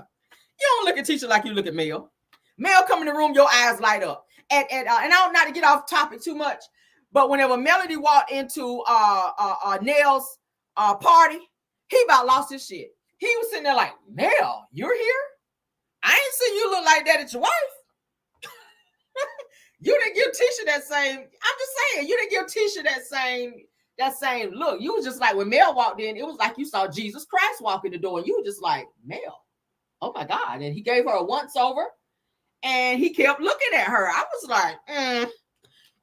You don't look at Tisha like you look at Mel. Mel come in the room, your eyes light up. And I don't know how to get off topic too much, but whenever Melody walked into Nell's party, he about lost his shit. He was sitting there like, Nell, you're here? I ain't seen you look like that at your wife. You didn't give Tisha that same, I'm just saying, you didn't give Tisha that same look. You was just like, when Mel walked in, it was like you saw Jesus Christ walk in the door, and you were just like, Mel, oh my God. And he gave her a once over, and he kept looking at her. I was like,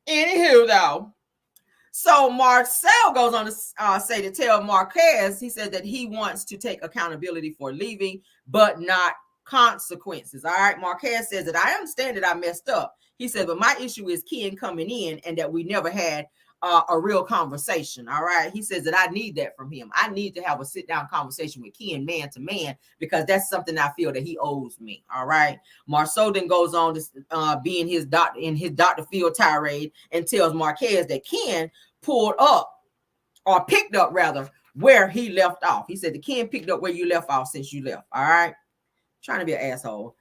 Anywho, though. So Marcel goes on to say to tell Marquez, he said that he wants to take accountability for leaving, but not consequences. All right. Marquez says that I understand that I messed up. He said, but my issue is Ken coming in and that we never had a real conversation. All right. He says that I need that from him. I need to have a sit down conversation with Ken man to man, because that's something I feel that he owes me. All right. Marceau then goes on to be in his Dr. Phil tirade and tells Marquez that Ken pulled up, or picked up rather, where he left off. He said the Ken picked up where you left off since you left. All right. Trying to be an asshole.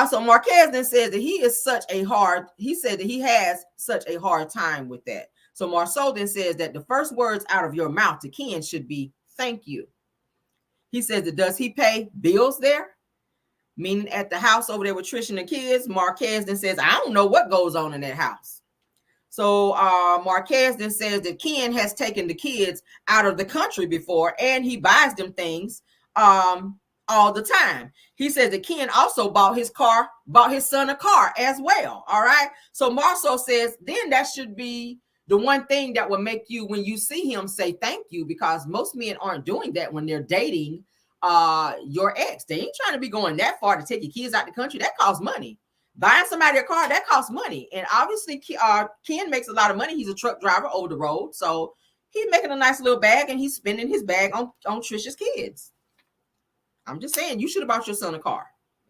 So Marquez then says that he has such a hard time with that. So Marceau then says that the first words out of your mouth to Ken should be thank you. He says that does he pay bills there? Meaning at the house over there with Trisha and the kids. Marquez then says, I don't know what goes on in that house. So Marquez then says that Ken has taken the kids out of the country before, and he buys them things all the time. He says that Ken also bought his son a car as well. All right. So Marceau says then that should be the one thing that will make you, when you see him, say thank you, because most men aren't doing that when they're dating your ex. They ain't trying to be going that far to take your kids out the country. That costs money. Buying somebody a car, that costs money. And obviously Ken makes a lot of money. He's a truck driver over the road. So he's making a nice little bag, and he's spending his bag on Trisha's kids. I'm just saying, you should have bought your son a car.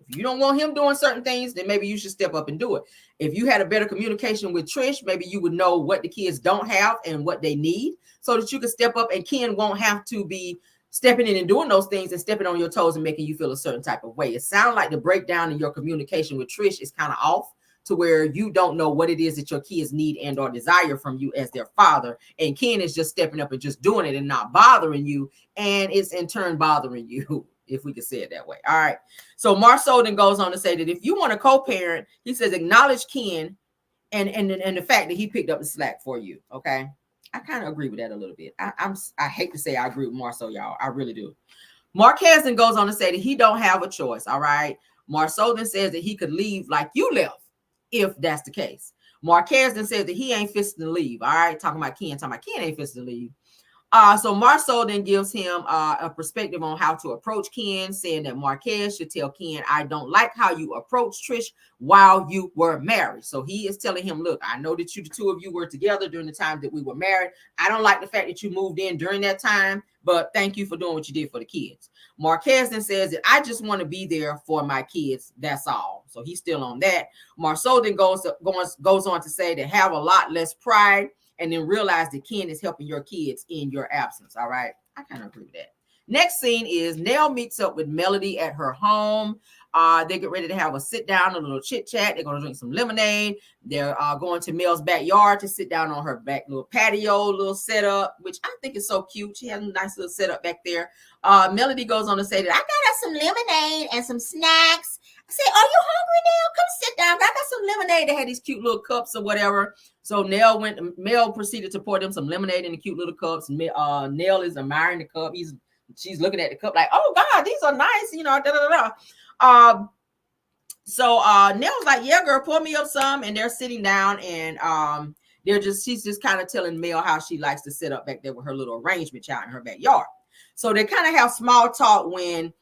If you don't want him doing certain things, then maybe you should step up and do it. If you had a better communication with Trish, maybe you would know what the kids don't have and what they need, so that you can step up, and Ken won't have to be stepping in and doing those things and stepping on your toes and making you feel a certain type of way. It sounds like the breakdown in your communication with Trish is kind of off, to where you don't know what it is that your kids need and or desire from you as their father. And Ken is just stepping up and just doing it and not bothering you. And it's in turn bothering you, if we could say it that way. All right. So Marceau then goes on to say that if you want to co-parent, he says, acknowledge Ken and the fact that he picked up the slack for you. Okay. I kind of agree with that a little bit. I hate to say I agree with Marceau, y'all. I really do. Marquez then goes on to say that he don't have a choice. All right. Marceau then says that he could leave like you left, if that's the case. Marquez then says that he ain't fisting to leave. All right. Talking about Ken ain't fisting to leave. So Marceau then gives him a perspective on how to approach Ken, saying that Marquez should tell Ken, I don't like how you approached Trish while you were married. So he is telling him, look, I know that the two of you were together during the time that we were married. I don't like the fact that you moved in during that time, but thank you for doing what you did for the kids. Marquez then says that I just want to be there for my kids. That's all. So he's still on that. Marceau then goes on to say to have a lot less pride, and then realize that Ken is helping your kids in your absence. All right. I kind of agree with that. Next scene is Nell meets up with Melody at her home. They get ready to have a sit down, a little chit chat. They're going to drink some lemonade. They're going to Mel's backyard to sit down on her back little patio, little setup, which I think is so cute. She has a nice little setup back there. Melody goes on to say that I got us some lemonade and some snacks. I said, are you hungry now? Come sit down. I got some lemonade. They had these cute little cups or whatever. So Mel proceeded to pour them some lemonade in the cute little cups. Nell is admiring the cup. She's looking at the cup like, oh God, these are nice, da da da. So Nell's like, yeah, girl, pour me up some. And they're sitting down and she's just kind of telling Mel how she likes to sit up back there with her little arrangement child in her backyard. So they kind of have small talk when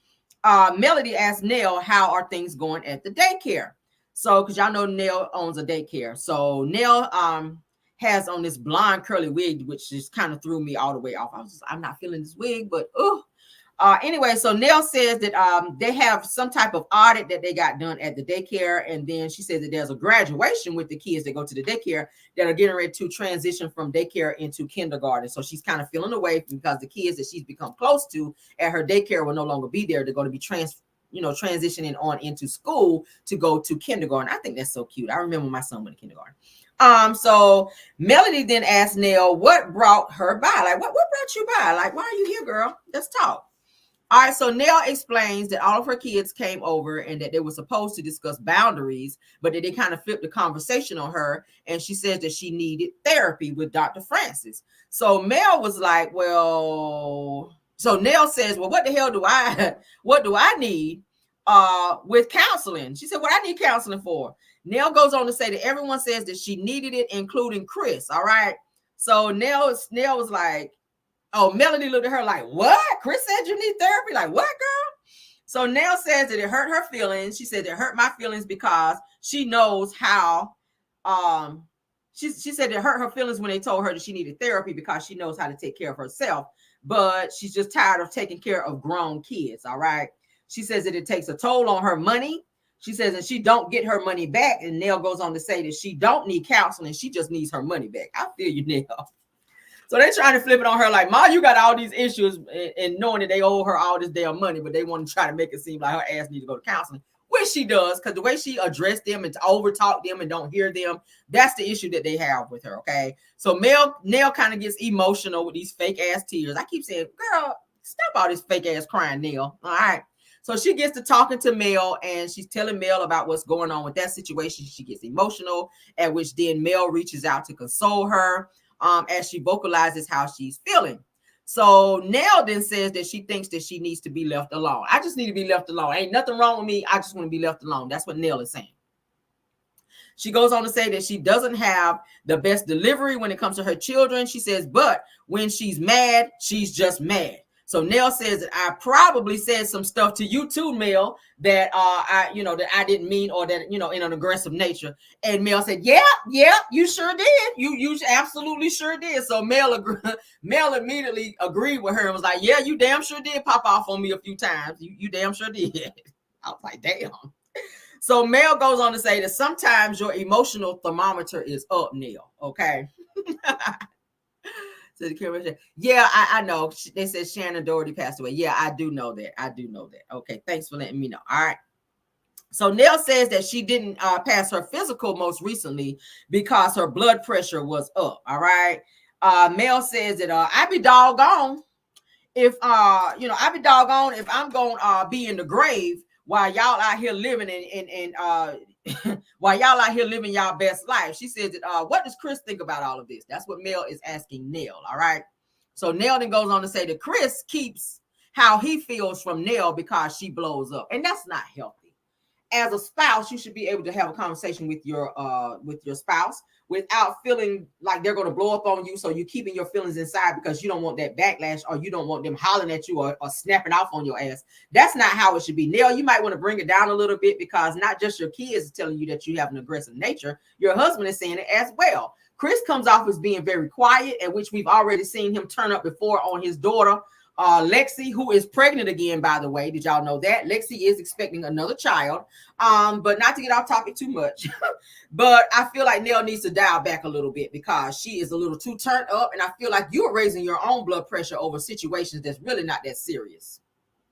Melody asks Nell, how are things going at the daycare? So, because y'all know Nell owns a daycare. So Nell has on this blonde curly wig, which just kind of threw me all the way off. I'm not feeling this wig, but anyway, so Nell says that they have some type of audit that they got done at the daycare. And then she says that there's a graduation with the kids that go to the daycare that are getting ready to transition from daycare into kindergarten. So she's kind of feeling away because the kids that she's become close to at her daycare will no longer be there. They're going to be transitioning on into school to go to kindergarten. I think that's so cute. I remember my son went to kindergarten. So Melody then asked Nell what brought her by. Like, what brought you by? Like, why are you here, girl? Let's talk. All right, so Nell explains that all of her kids came over and that they were supposed to discuss boundaries, but that they kind of flipped the conversation on her. And she says that she needed therapy with Dr. Francis. So Mel was like, so Nell says, well, what the hell do I need with counseling? She said, what I need counseling for? Nell goes on to say that everyone says that she needed it, including Chris. All right. So Nell was like, oh, Melody looked at her like, what? Chris said you need therapy? Like, what, girl? So Nell says that it hurt her feelings. She said it hurt my feelings because she knows how, she said it hurt her feelings when they told her that she needed therapy because she knows how to take care of herself. But she's just tired of taking care of grown kids, all right? She says that it takes a toll on her money. She says that she don't get her money back. And Nell goes on to say that she don't need counseling. She just needs her money back. I feel you, Nell. So they're trying to flip it on her like, Ma, you got all these issues and knowing that they owe her all this damn money, but they want to try to make it seem like her ass needs to go to counseling, which she does, because the way she addressed them and over-talk them and don't hear them, that's the issue that they have with her, okay? So Nell kind of gets emotional with these fake-ass tears. I keep saying, girl, stop all this fake-ass crying, Nell, all right? So she gets to talking to Mel, and she's telling Mel about what's going on with that situation. She gets emotional, at which then Mel reaches out to console her. As she vocalizes how she's feeling. So Nell then says that she thinks that she needs to be left alone. I just need to be left alone. Ain't nothing wrong with me. I just want to be left alone. That's what Nell is saying. She goes on to say that she doesn't have the best delivery when it comes to her children. She says, but when she's mad, she's just mad. So Nell says that I probably said some stuff to you too, Mel, that I didn't mean, or that, in an aggressive nature. And Mel said, yeah, you sure did. You absolutely sure did. So Mel immediately agreed with her and was like, yeah, you damn sure did pop off on me a few times. You damn sure did. I was like, damn. So Mel goes on to say that sometimes your emotional thermometer is up, Nell. Okay. Yeah, I know. They said Shannon Doherty passed away. Yeah, I do know that. Okay, thanks for letting me know. All right. So Nell says that she didn't pass her physical most recently because her blood pressure was up. All right. Mel says that I'd be doggone if if I'm gonna be in the grave while y'all out here living while y'all out here living y'all best life. She says that what does Chris think about all of this? That's what Mel is asking Nell. All right. So Nell then goes on to say that Chris keeps how he feels from Nell because she blows up, and that's not healthy. As a spouse, you should be able to have a conversation with your spouse without feeling like they're going to blow up on you. So you're keeping your feelings inside because you don't want that backlash, or you don't want them hollering at you or snapping off on your ass. That's not how it should be. Nell, you might want to bring it down a little bit, because not just your kids are telling you that you have an aggressive nature. Your husband is saying it as well. Chris comes off as being very quiet, at which we've already seen him turn up before on his daughter, Lexi, who is pregnant again, by the way. Did y'all know that? Lexi is expecting another child. But not to get off topic too much, but I feel like Nell needs to dial back a little bit because she is a little too turned up, and I feel like you're raising your own blood pressure over situations that's really not that serious.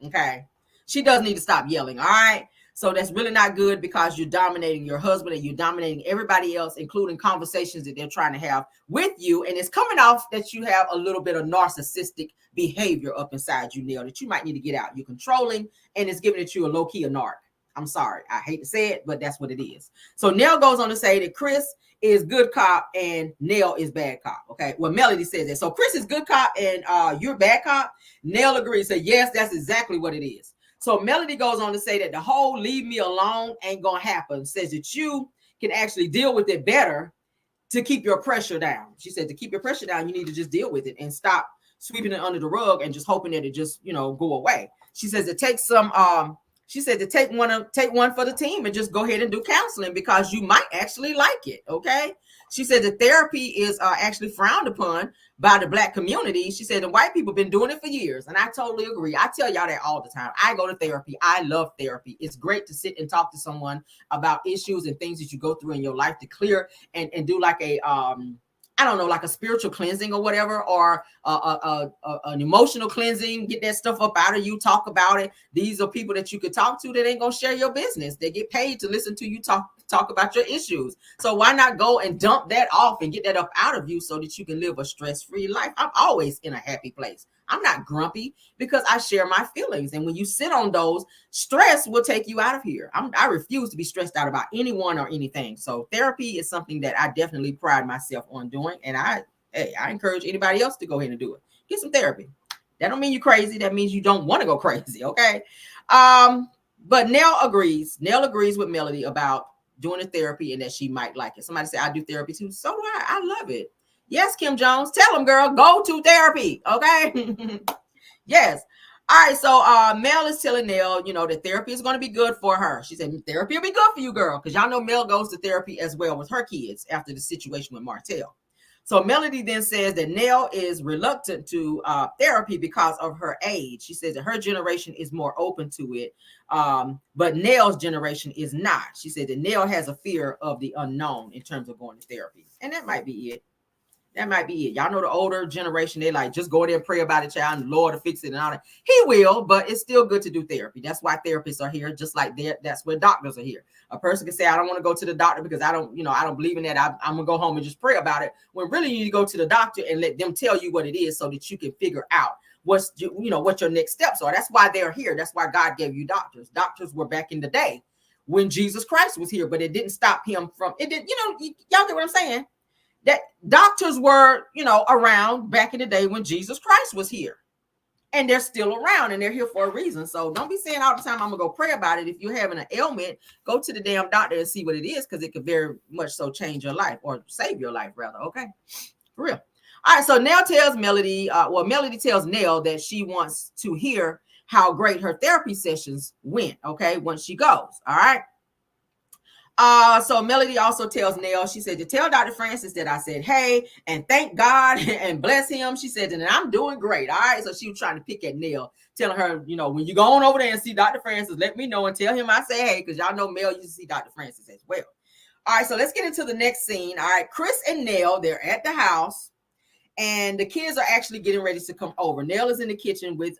Okay. She does need to stop yelling. All right. So that's really not good because you're dominating your husband and you're dominating everybody else, including conversations that they're trying to have with you. And it's coming off that you have a little bit of narcissistic behavior up inside you, Nell, that you might need to get out. You're controlling, and it's giving it you a low-key a narc. I'm sorry. I hate to say it, but that's what it is. So Nell goes on to say that Chris is good cop and Nell is bad cop. Okay. Well, Melody says that. So Chris is good cop and you're bad cop. Nell agrees. Say, yes, that's exactly what it is. So Melody goes on to say that the whole leave me alone ain't going to happen. Says that you can actually deal with it better to keep your pressure down. She said to keep your pressure down, you need to just deal with it and stop sweeping it under the rug and just hoping that it just, go away. She says it takes some, she said to take one for the team and just go ahead and do counseling because you might actually like it. Okay. She said the therapy is actually frowned upon by the Black community. She said the white people been doing it for years. And I totally agree. I tell y'all that all the time. I go to therapy. I love therapy. It's great to sit and talk to someone about issues and things that you go through in your life to clear and do like a, I don't know, like a spiritual cleansing or whatever, or an emotional cleansing, get that stuff up out of you, talk about it. These are people that you could talk to that ain't going to share your business. They get paid to listen to you talk about your issues. So why not go and dump that off and get that up out of you so that you can live a stress-free life? I'm always in a happy place. I'm not grumpy because I share my feelings. And when you sit on those, stress will take you out of here. I refuse to be stressed out about anyone or anything. So therapy is something that I definitely pride myself on doing. And I encourage anybody else to go ahead and do it. Get some therapy. That don't mean you're crazy. That means you don't want to go crazy. Okay. But Nell agrees. Nell agrees with Melody about doing the therapy and that she might like it. Somebody said, I do therapy too. So do I. I love it. Yes, Kim Jones, tell them, girl, go to therapy. Okay. Yes. All right. So Mel is telling Nell, that therapy is going to be good for her. She said, therapy will be good for you, girl. Because y'all know Mel goes to therapy as well with her kids after the situation with Martell. So Melody then says that Nell is reluctant to therapy because of her age. She says that her generation is more open to it, but Nell's generation is not. She said that Nell has a fear of the unknown in terms of going to therapy. And that might be it. That might be it. Y'all know the older generation, they like, just go there and pray about it, child, and the Lord will fix it and all that. He will, but it's still good to do therapy. That's why therapists are here, just like that's where doctors are here. A person can say, I don't want to go to the doctor because I don't believe in that. I'm going to go home and just pray about it. When really you need to go to the doctor and let them tell you what it is so that you can figure out what your next steps are. That's why they're here. That's why God gave you doctors. Doctors were back in the day when Jesus Christ was here, but it didn't stop him from, it didn't, y'all get what I'm saying? That doctors were, around back in the day when Jesus Christ was here, and they're still around and they're here for a reason. So don't be saying all the time, I'm gonna go pray about it. If you're having an ailment, go to the damn doctor and see what it is, because it could very much so change your life, or save your life rather. Okay, for real. All right. So Nell tells Melody, Melody tells Nell that she wants to hear how great her therapy sessions went. Okay, once she goes. All right. So Melody also tells Nell, she said, to tell Dr. Francis that I said, hey, and thank God and bless him. She said, and I'm doing great. All right. So she was trying to pick at Nell, telling her, when you go on over there and see Dr. Francis, let me know and tell him I say, hey, because y'all know Mel used to see Dr. Francis as well. All right. So let's get into the next scene. All right. Chris and Nell, they're at the house, and the kids are actually getting ready to come over. Nell is in the kitchen with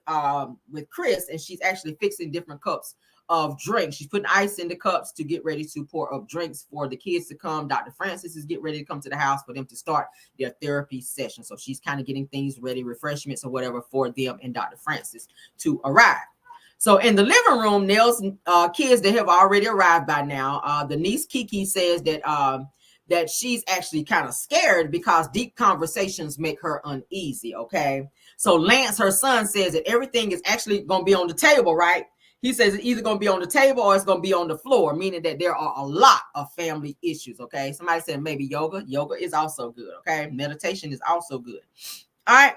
Chris, and she's actually fixing different cups of drinks. She's putting ice in the cups to get ready to pour up drinks for the kids to come. Dr. Francis is getting ready to come to the house for them to start their therapy session. So she's kind of getting things ready, refreshments or whatever, for them and Dr. Francis to arrive. So in the living room, Nell's kids, they have already arrived by now. The niece Kiki says that she's actually kind of scared because deep conversations make her uneasy. Okay. So Lance, her son, says that everything is actually going to be on the table, right? He says it's either going to be on the table or it's going to be on the floor, meaning that there are a lot of family issues. Okay. Somebody said maybe yoga. Yoga is also good. Okay. Meditation is also good. All right.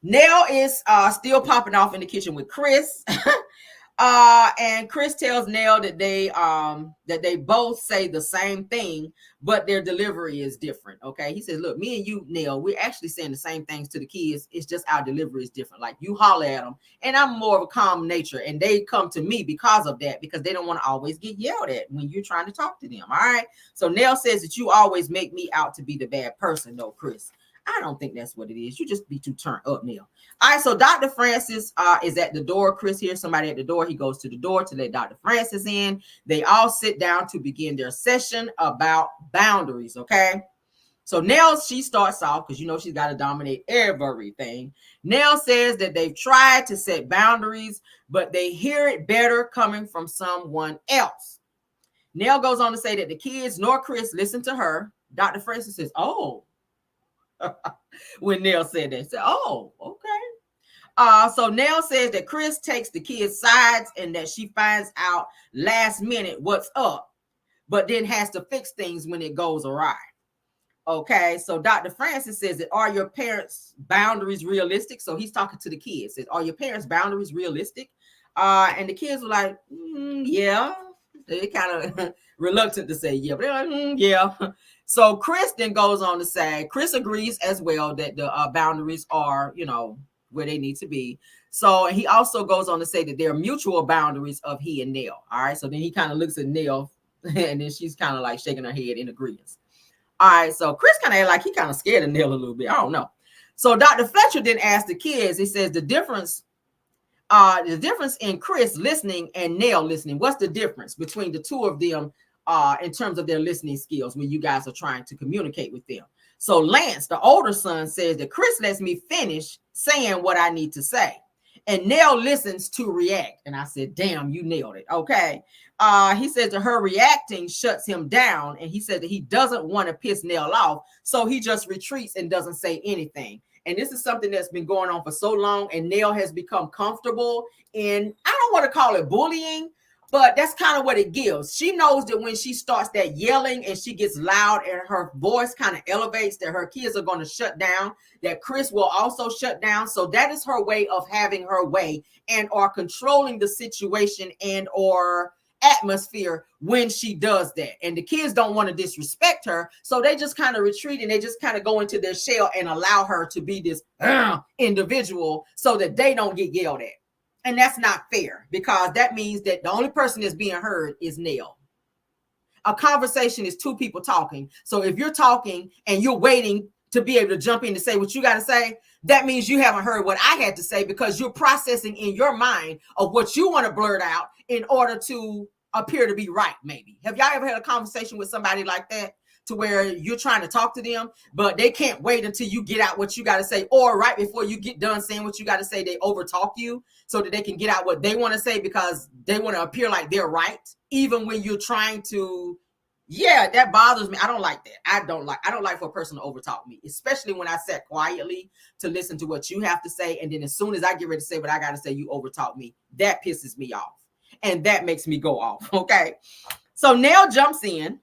Nell is still popping off in the kitchen with Chris. And Chris tells Nell that they both say the same thing, but their delivery is different. Okay. He says, look, me and you, Nell, we're actually saying the same things to the kids. It's just our delivery is different. Like, you holler at them, and I'm more of a calm nature, and they come to me because of that, because they don't want to always get yelled at when you're trying to talk to them. All right. So Nell says that you always make me out to be the bad person, though, Chris. I don't think that's what it is. You just be too turned up, Nell. All right, so Dr. Francis is at the door. Chris hears somebody at the door. He goes to the door to let Dr. Francis in. They all sit down to begin their session about boundaries, okay? So Nell, she starts off because she's got to dominate everything. Nell says that they've tried to set boundaries, but they hear it better coming from someone else. Nell goes on to say that the kids nor Chris listen to her. Dr. Francis says, oh. When Nell said that, said, oh, okay. So Nell says that Chris takes the kids' sides and that she finds out last minute what's up, but then has to fix things when it goes awry. Okay, so Dr. Francis says that, are your parents' boundaries realistic? So he's talking to the kids. Says, are your parents' boundaries realistic? And the kids were like, yeah. They're kind of reluctant to say yeah, but they're like, yeah. So Chris then goes on to say, Chris agrees as well that the boundaries are, where they need to be. So he also goes on to say that there are mutual boundaries of he and Nell. All right, so then he kind of looks at Nell and then she's kind of like shaking her head in agreement. All right, so Chris kind of like he kind of scared of Nell a little bit. I don't know. So Dr. Fletcher then asked the kids, he says the difference in Chris listening and Nell listening. What's the difference between the two of them in terms of their listening skills when you guys are trying to communicate with them? So Lance, the older son, says that Chris lets me finish saying what I need to say, and Nell listens to react. And I said, damn, you nailed it. Okay. He says that her reacting shuts him down, and he said that he doesn't want to piss Nell off, so he just retreats and doesn't say anything. And this is something that's been going on for so long, and Nell has become comfortable in, I don't want to call it bullying, but that's kind of what it gives. She knows that when she starts that yelling and she gets loud and her voice kind of elevates, that her kids are going to shut down, that Chris will also shut down. So that is her way of having her way and or controlling the situation and or atmosphere when she does that. And the kids don't want to disrespect her, so they just kind of retreat and they just kind of go into their shell and allow her to be this individual so that they don't get yelled at. And that's not fair, because that means that the only person that's being heard is Nell. A conversation is two people talking. So if you're talking and you're waiting to be able to jump in to say what you got to say, that means you haven't heard what I had to say, because you're processing in your mind of what you want to blurt out in order to appear to be right, maybe. Have y'all ever had a conversation with somebody like that, to where you're trying to talk to them, but they can't wait until you get out what you got to say, or right before you get done saying what you got to say, they overtalk you so that they can get out what they want to say because they want to appear like they're right, even when you're trying to. Yeah, that bothers me. I don't like that. I don't like for a person to overtalk me, especially when I sat quietly to listen to what you have to say. And then as soon as I get ready to say what I got to say, you overtalk me. That pisses me off. And that makes me go off. Okay. So Nell jumps in.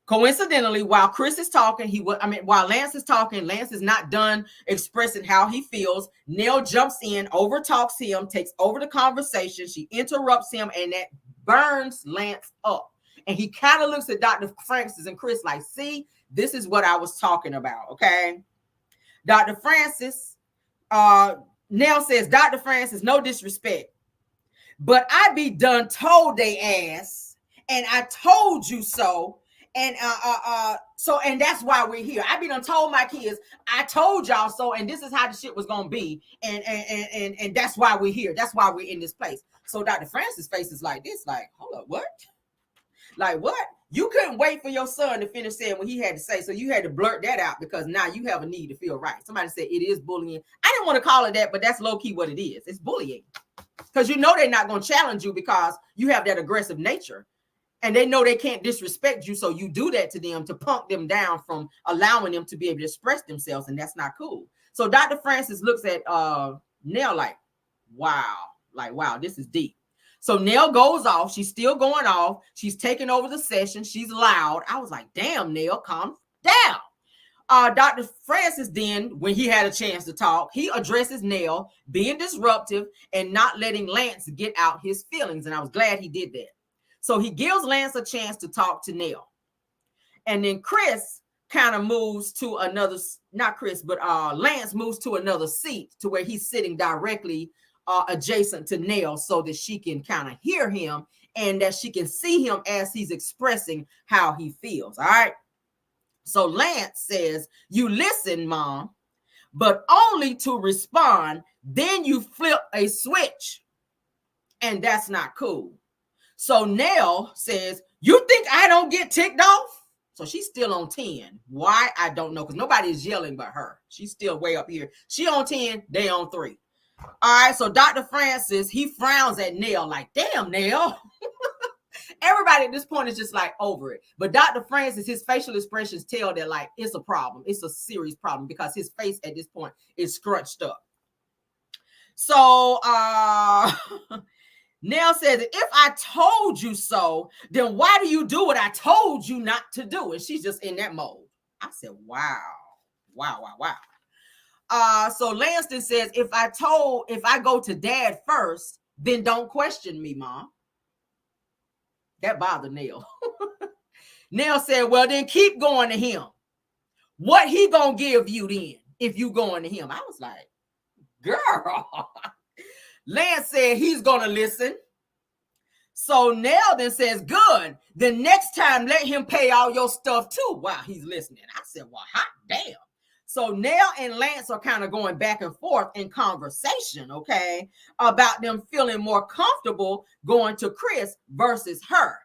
Coincidentally, while Chris is talking, while Lance is talking, Lance is not done expressing how he feels. Nell jumps in, overtalks him, takes over the conversation. She interrupts him, and that burns Lance up. And he kind of looks at Dr. Francis and Chris like, see, this is what I was talking about, okay? Dr. Francis, Nell says, Dr. Francis, no disrespect, but I be done told they ass, and I told you so. And and that's why we're here. I be done told my kids, I told y'all so, and this is how the shit was gonna be, and that's why we're here. That's why we're in this place. So Dr. Francis' face is like this, like, hold up, what? Like what? You couldn't wait for your son to finish saying what he had to say, so you had to blurt that out because now you have a need to feel right. Somebody said it is bullying. I didn't want to call it that, but that's low key what it is. It's bullying, because you know they're not gonna challenge you because you have that aggressive nature. And they know they can't disrespect you, so you do that to them to punk them down from allowing them to be able to express themselves, and that's not cool. So Dr. Francis looks at Nell like, wow, this is deep. So Nell goes off. She's still going off. She's taking over the session. She's loud. I was like, damn, Nell, calm down. Dr. Francis then, when he had a chance to talk, he addresses Nell being disruptive and not letting Lance get out his feelings, and I was glad he did that. So he gives Lance a chance to talk to Nell. And then Chris kind of moves to another, not Chris, but Lance moves to another seat to where he's sitting directly adjacent to Nell so that she can kind of hear him and that she can see him as he's expressing how he feels. All right. So Lance says, you listen, Mom, but only to respond. Then you flip a switch. And that's not cool. So Nell says, you think I don't get ticked off? So she's still on 10. Why? I don't know, because nobody is yelling but her. She's still way up here. She on 10, they on 3. All right, so Dr. Francis, he frowns at Nell like, damn, Nell. Everybody at this point is just like over it. But Dr. Francis, his facial expressions tell that like it's a problem. It's a serious problem because his face at this point is scrunched up. So Nell says, if I told you so, then why do you do what I told you not to do? And she's just in that mode. I said, wow. So Langston says, if I go to Dad first, then don't question me, Mom. That bothered Nell. Nell said, well, then keep going to him. What he gonna give you then if you going to him? I was like, girl. Lance said he's gonna listen. So Nell then says, good. The next time, let him pay all your stuff too while he's listening. I said, well, hot damn. So Nell and Lance are kind of going back and forth in conversation, okay, about them feeling more comfortable going to Chris versus her.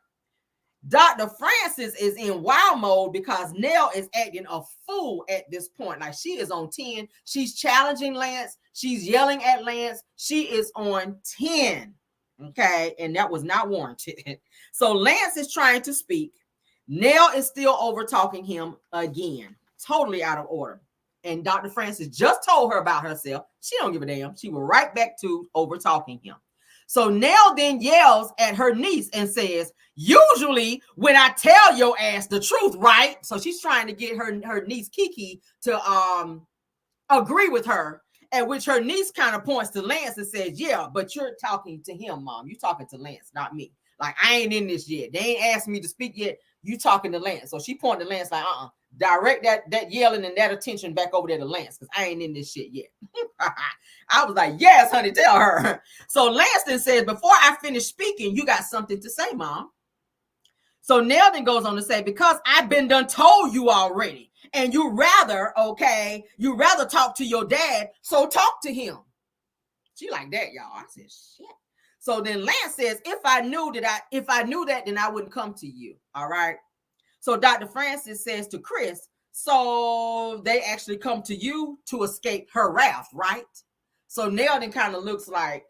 Dr. Francis is in wild mode because Nell is acting a fool at this point. Like she is on 10. She's challenging Lance. She's yelling at Lance. She is on 10. Okay. And that was not warranted. So Lance is trying to speak. Nell is still over talking him again. Totally out of order. And Dr. Francis just told her about herself. She don't give a damn. She went right back to over talking him. So Nell then yells at her niece and says, usually when I tell your ass the truth, right? So she's trying to get her niece Kiki to agree with her, at which her niece kind of points to Lance and says, yeah, but you're talking to him, Mom. You're talking to Lance, not me. Like, I ain't in this yet. They ain't asked me to speak yet. You talking to Lance. So she pointed to Lance like, direct that yelling and that attention back over there to Lance, because I ain't in this shit yet. I was like, yes, honey, tell her. So Lance then says, before I finish speaking, you got something to say, Mom. So Nell then goes on to say, because I've been done told you already, and you rather talk to your dad, so talk to him. She like that, y'all. I said, shit. So then Lance says, if I knew that, then I wouldn't come to you. All right. So Dr. Francis says to Chris, so they actually come to you to escape her wrath, right? So Nell then kind of looks like,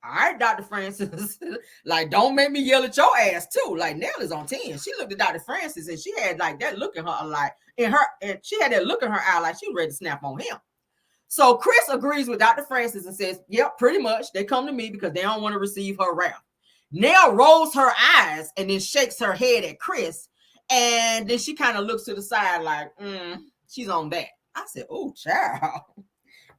all right, Dr. Francis, like, don't make me yell at your ass too. Like, Nell is on 10. She looked at Dr. Francis and she had like that look in her, like and she had that look in her eye like she was ready to snap on him. So Chris agrees with Dr. Francis and says, yep, pretty much. They come to me because they don't want to receive her wrath. Nell rolls her eyes and then shakes her head at Chris. And then she kind of looks to the side like, she's on that. I said, oh, child.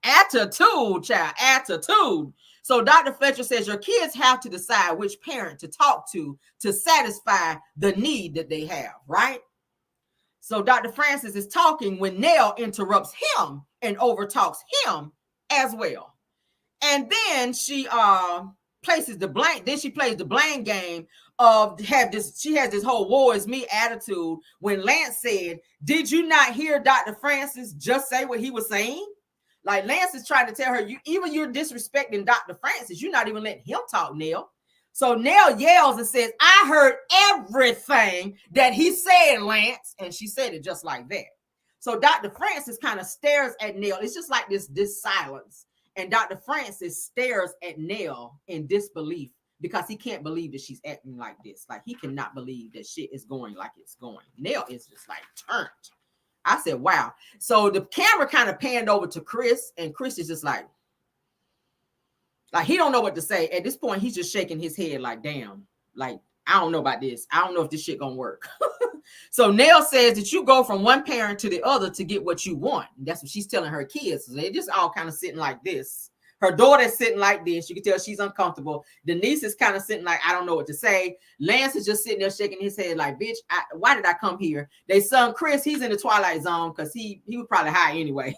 Attitude, child. Attitude. So Dr. Fletcher says your kids have to decide which parent to talk to satisfy the need that they have, right? So Dr. Francis is talking when Nell interrupts him and overtalks him as well. And then she places the blame. Then she plays the blame game of she has this whole woe is me attitude when Lance said, did you not hear Dr. Francis just say what he was saying? Like Lance is trying to tell her, you're disrespecting Dr. Francis. You're not even letting him talk, Nell. So Nell yells and says, I heard everything that he said, Lance. And she said it just like that. So Dr. Francis kind of stares at Nell. It's just like this silence. And Dr. Francis stares at Nell in disbelief because he can't believe that she's acting like this. Like he cannot believe that shit is going like it's going. Nell is just like turned. I said, wow. So the camera kind of panned over to Chris, and Chris is just like he don't know what to say. At this point, he's just shaking his head like, damn, like, I don't know about this. I don't know if this shit gonna work. So Nell says that you go from one parent to the other to get what you want. And that's what she's telling her kids. So they just all kind of sitting like this. Her daughter's sitting like this. You can tell she's uncomfortable. The niece is kind of sitting like, I don't know what to say. Lance is just sitting there shaking his head like, bitch, why did I come here? They son Chris, he's in the twilight zone because he was probably high anyway.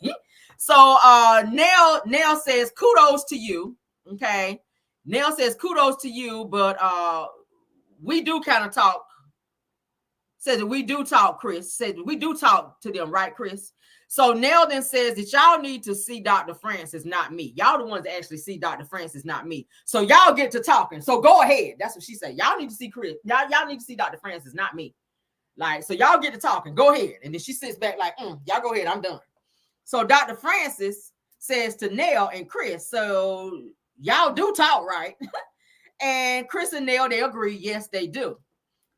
So Nell says, kudos to you. Okay. Nell says, kudos to you, but we do kind of talk Says that we do talk, Chris. Said we do talk to them, right, Chris? So Nell then says that y'all need to see Dr. Francis, not me. Y'all the ones that actually see Dr. Francis, not me. So y'all get to talking. So go ahead. That's what she said. Y'all need to see Chris. Y'all need to see Dr. Francis, not me. Like, so y'all get to talking. Go ahead. And then she sits back like, y'all go ahead. I'm done. So Dr. Francis says to Nell and Chris, so y'all do talk, right? And Chris and Nell, they agree. Yes, they do.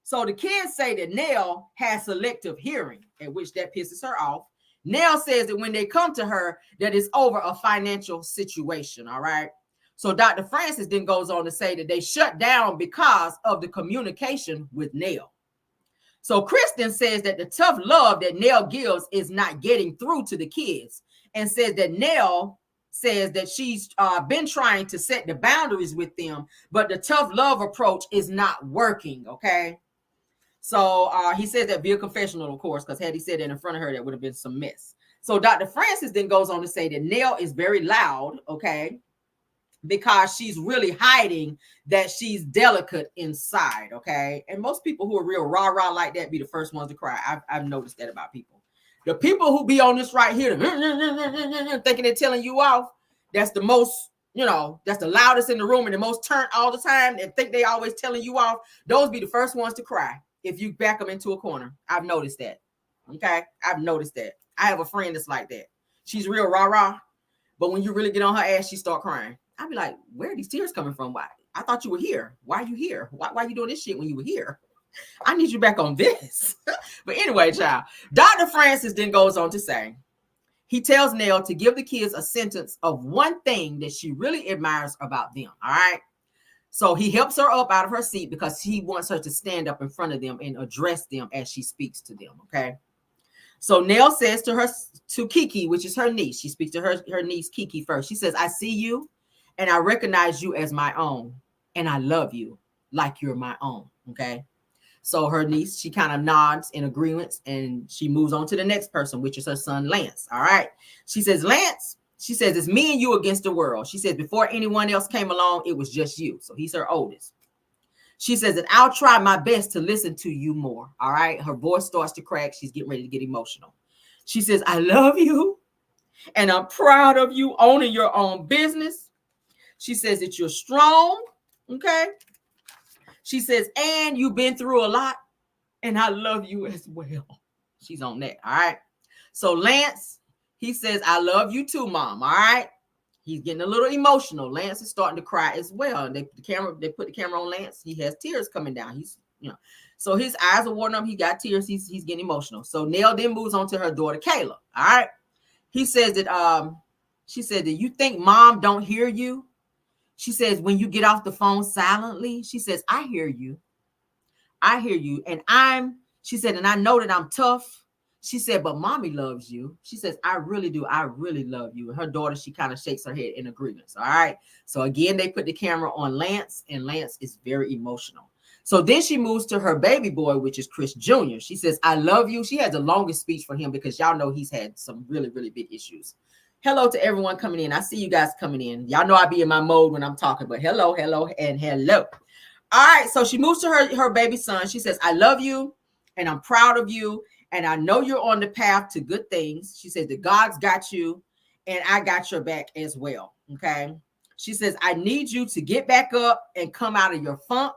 So the kids say that Nell has selective hearing, at which that pisses her off. Nell says that when they come to her, that it's over a financial situation, all right? So Dr. Francis then goes on to say that they shut down because of the communication with Nell. So Kristen says that the tough love that Nell gives is not getting through to the kids, and says that Nell says that she's been trying to set the boundaries with them, but the tough love approach is not working, okay? So he says that via confessional, of course, because had he said that in front of her, that would have been some mess. So Dr. Francis then goes on to say that Nell is very loud, okay, because she's really hiding that she's delicate inside, okay? And most people who are real rah-rah like that be the first ones to cry. I've noticed that about people. The people who be on this right here, thinking they're telling you off, that's the most, that's the loudest in the room and the most turned all the time and think they always telling you off. Those be the first ones to cry if you back them into a corner. I've noticed that, okay? I've noticed that. I have a friend that's like that. She's real rah-rah, but when you really get on her ass, she start crying. I'd be like, where are these tears coming from? Why? I thought you were here. Why are you here? Why are you doing this shit when you were here? I need you back on this. But anyway, child, Dr. Francis then goes on to say, he tells Nell to give the kids a sentence of one thing that she really admires about them, all right? So he helps her up out of her seat because he wants her to stand up in front of them and address them as she speaks to them, okay? So Nell says to Kiki, which is her niece, she speaks to her niece Kiki first. She says, I see you and I recognize you as my own, and I love you like you're my own, okay? So her niece, she kind of nods in agreement, and she moves on to the next person, which is her son, Lance, all right? She says, Lance, she says, it's me and you against the world. She says, before anyone else came along, it was just you. So he's her oldest. She says that I'll try my best to listen to you more, all right? Her voice starts to crack. She's getting ready to get emotional. She says, I love you, and I'm proud of you owning your own business. She says that you're strong, okay? She says, and you've been through a lot, and I love you as well. She's on that, all right? So Lance, he says, I love you too, Mom, all right? He's getting a little emotional. Lance is starting to cry as well. They put the camera on Lance. He has tears coming down. He's, so his eyes are watering up. He got tears. He's getting emotional. So Nell then moves on to her daughter, Kayla, all right? He says that, she said that you think Mom don't hear you? She says, when you get off the phone silently, she says, I hear you. I hear you. And she said, and I know that I'm tough. She said, but Mommy loves you. She says, I really do. I really love you. And her daughter, she kind of shakes her head in agreement. All right. So again, they put the camera on Lance, and Lance is very emotional. So then she moves to her baby boy, which is Chris Jr. She says, I love you. She has the longest speech for him because y'all know he's had some really, really big issues. Hello to everyone coming in. I see you guys coming in. Y'all know I be in my mode when I'm talking, but hello, and hello. All right, so she moves to her baby son. She says, I love you, and I'm proud of you, and I know you're on the path to good things. She says that God's got you, and I got your back as well, okay? She says, I need you to get back up and come out of your funk.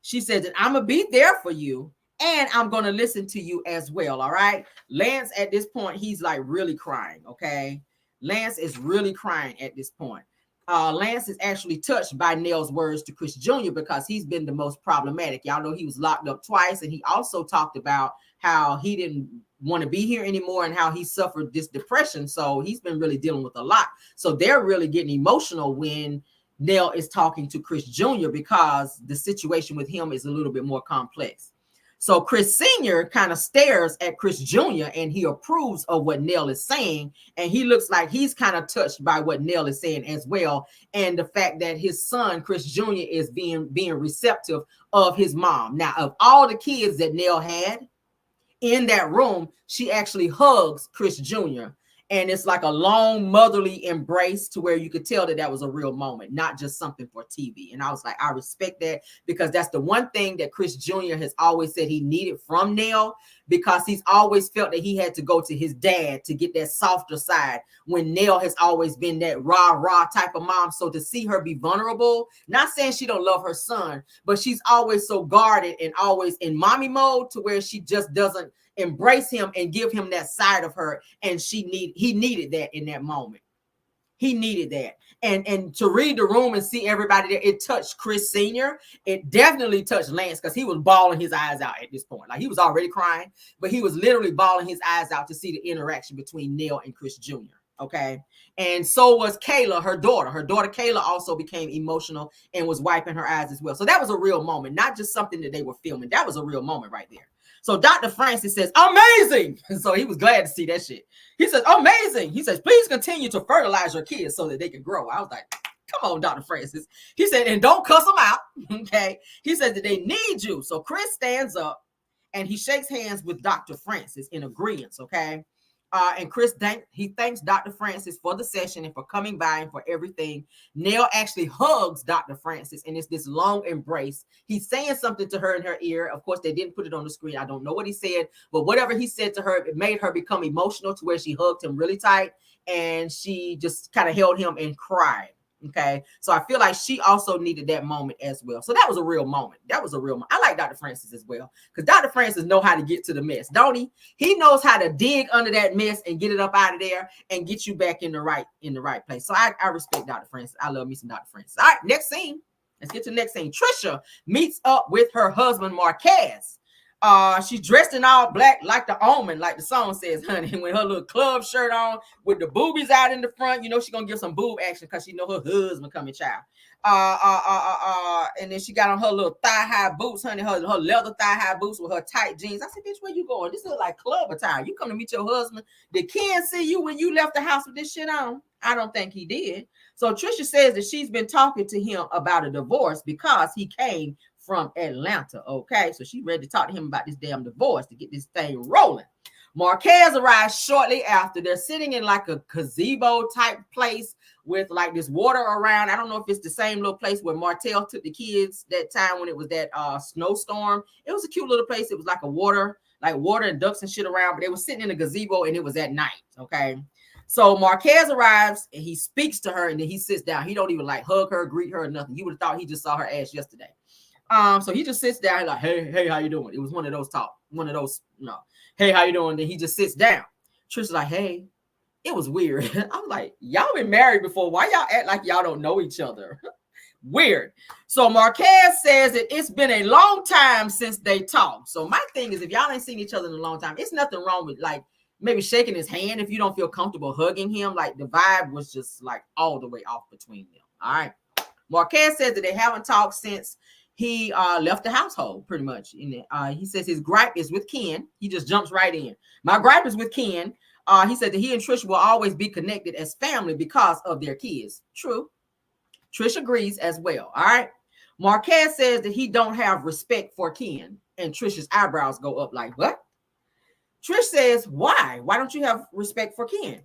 She says that I'm going to be there for you, and I'm going to listen to you as well, all right? Lance, at this point, he's like really crying, okay? Lance is really crying at this point. Lance is actually touched by Nell's words to Chris Jr. because he's been the most problematic. Y'all know he was locked up twice, and he also talked about how he didn't want to be here anymore and how he suffered this depression. So he's been really dealing with a lot. So they're really getting emotional when Nell is talking to Chris Jr. because the situation with him is a little bit more complex. So Chris Sr. kind of stares at Chris Jr. and he approves of what Nell is saying. And he looks like he's kind of touched by what Nell is saying as well. And the fact that his son, Chris Jr., is being receptive of his mom. Now, of all the kids that Nell had in that room, she actually hugs Chris Jr. And it's like a long motherly embrace to where you could tell that was a real moment, not just something for TV. And I was like, I respect that, because that's the one thing that Chris Jr. has always said he needed from Nell, because he's always felt that he had to go to his dad to get that softer side, when Nell has always been that rah type of mom. So to see her be vulnerable, not saying she don't love her son, but she's always so guarded and always in mommy mode, to where she just doesn't embrace him and give him that side of her. And he needed that in that moment. He needed that. And to read the room and see everybody there, it touched Chris Sr. It definitely touched Lance, because he was bawling his eyes out at this point. Like, he was already crying, but he was literally bawling his eyes out to see the interaction between Nell and Chris Jr. Okay. And so was Kayla, her daughter. Her daughter Kayla also became emotional and was wiping her eyes as well. So that was a real moment, not just something that they were filming. That was a real moment right there. So Dr. Francis says, amazing. So he was glad to see that shit. He says, amazing. He says, please continue to fertilize your kids so that they can grow. I was like, come on, Dr. Francis. He said, and don't cuss them out. Okay. He said that they need you. So Chris stands up and he shakes hands with Dr. Francis in agreement. Okay. And Chris thanks Dr. Francis for the session and for coming by and for everything. Nell actually hugs Dr. Francis, and it's this long embrace. He's saying something to her in her ear. Of course, they didn't put it on the screen. I don't know what he said, but whatever he said to her, it made her become emotional, to where she hugged him really tight, and she just kind of held him and cried. Okay. So I feel like she also needed that moment as well. So that was a real moment. That was a real moment. I like Dr. Francis as well, because Dr. Francis know how to get to the mess, don't he? He knows how to dig under that mess and get it up out of there and get you back in the right place. So I respect Dr. Francis. I love me some Dr. Francis. All right, next scene. Let's get to the next scene. Trisha meets up with her husband Marquez. She's dressed in all black, like the Omen, like the song says, honey, with her little club shirt on, with the boobies out in the front. You know she's gonna give some boob action, because she know her husband coming, child. And then she got on her little thigh-high boots, honey, her leather thigh-high boots with her tight jeans. I said, bitch, where you going? This is like club attire. You come to meet your husband. Did Ken see you when you left the house with this shit on? I don't think he did. So Trisha says that she's been talking to him about a divorce, because he came from Atlanta. Okay, so she ready to talk to him about this damn divorce to get this thing rolling. Marquez arrives shortly after. They're sitting in like a gazebo type place with like this water around. I don't know if it's the same little place where Martell took the kids that time when it was that snowstorm. It was a cute little place. It was like a water and ducks and shit around, but they were sitting in a gazebo, and it was at night. Okay. So Marquez arrives and he speaks to her, and then he sits down. He don't even like hug her, greet her, or nothing. You would have thought he just saw her ass yesterday. So he just sits down like, hey, how you doing? It was one of those, hey, how you doing? Then he just sits down. Trisha's like, hey. It was weird. I'm like, y'all been married before. Why y'all act like y'all don't know each other? Weird. So Marquez says that it's been a long time since they talked. So my thing is, if y'all ain't seen each other in a long time, it's nothing wrong with like maybe shaking his hand if you don't feel comfortable hugging him. Like the vibe was just like all the way off between them. All right. Marquez says that they haven't talked since he left the household, pretty much. He says his gripe is with Ken. He just jumps right in. My gripe is with Ken. He said that he and Trisha will always be connected as family because of their kids. True. Trish agrees as well. All right. Marquez says that he don't have respect for Ken, and Trisha's eyebrows go up like, what? Trish says, why? Why don't you have respect for Ken?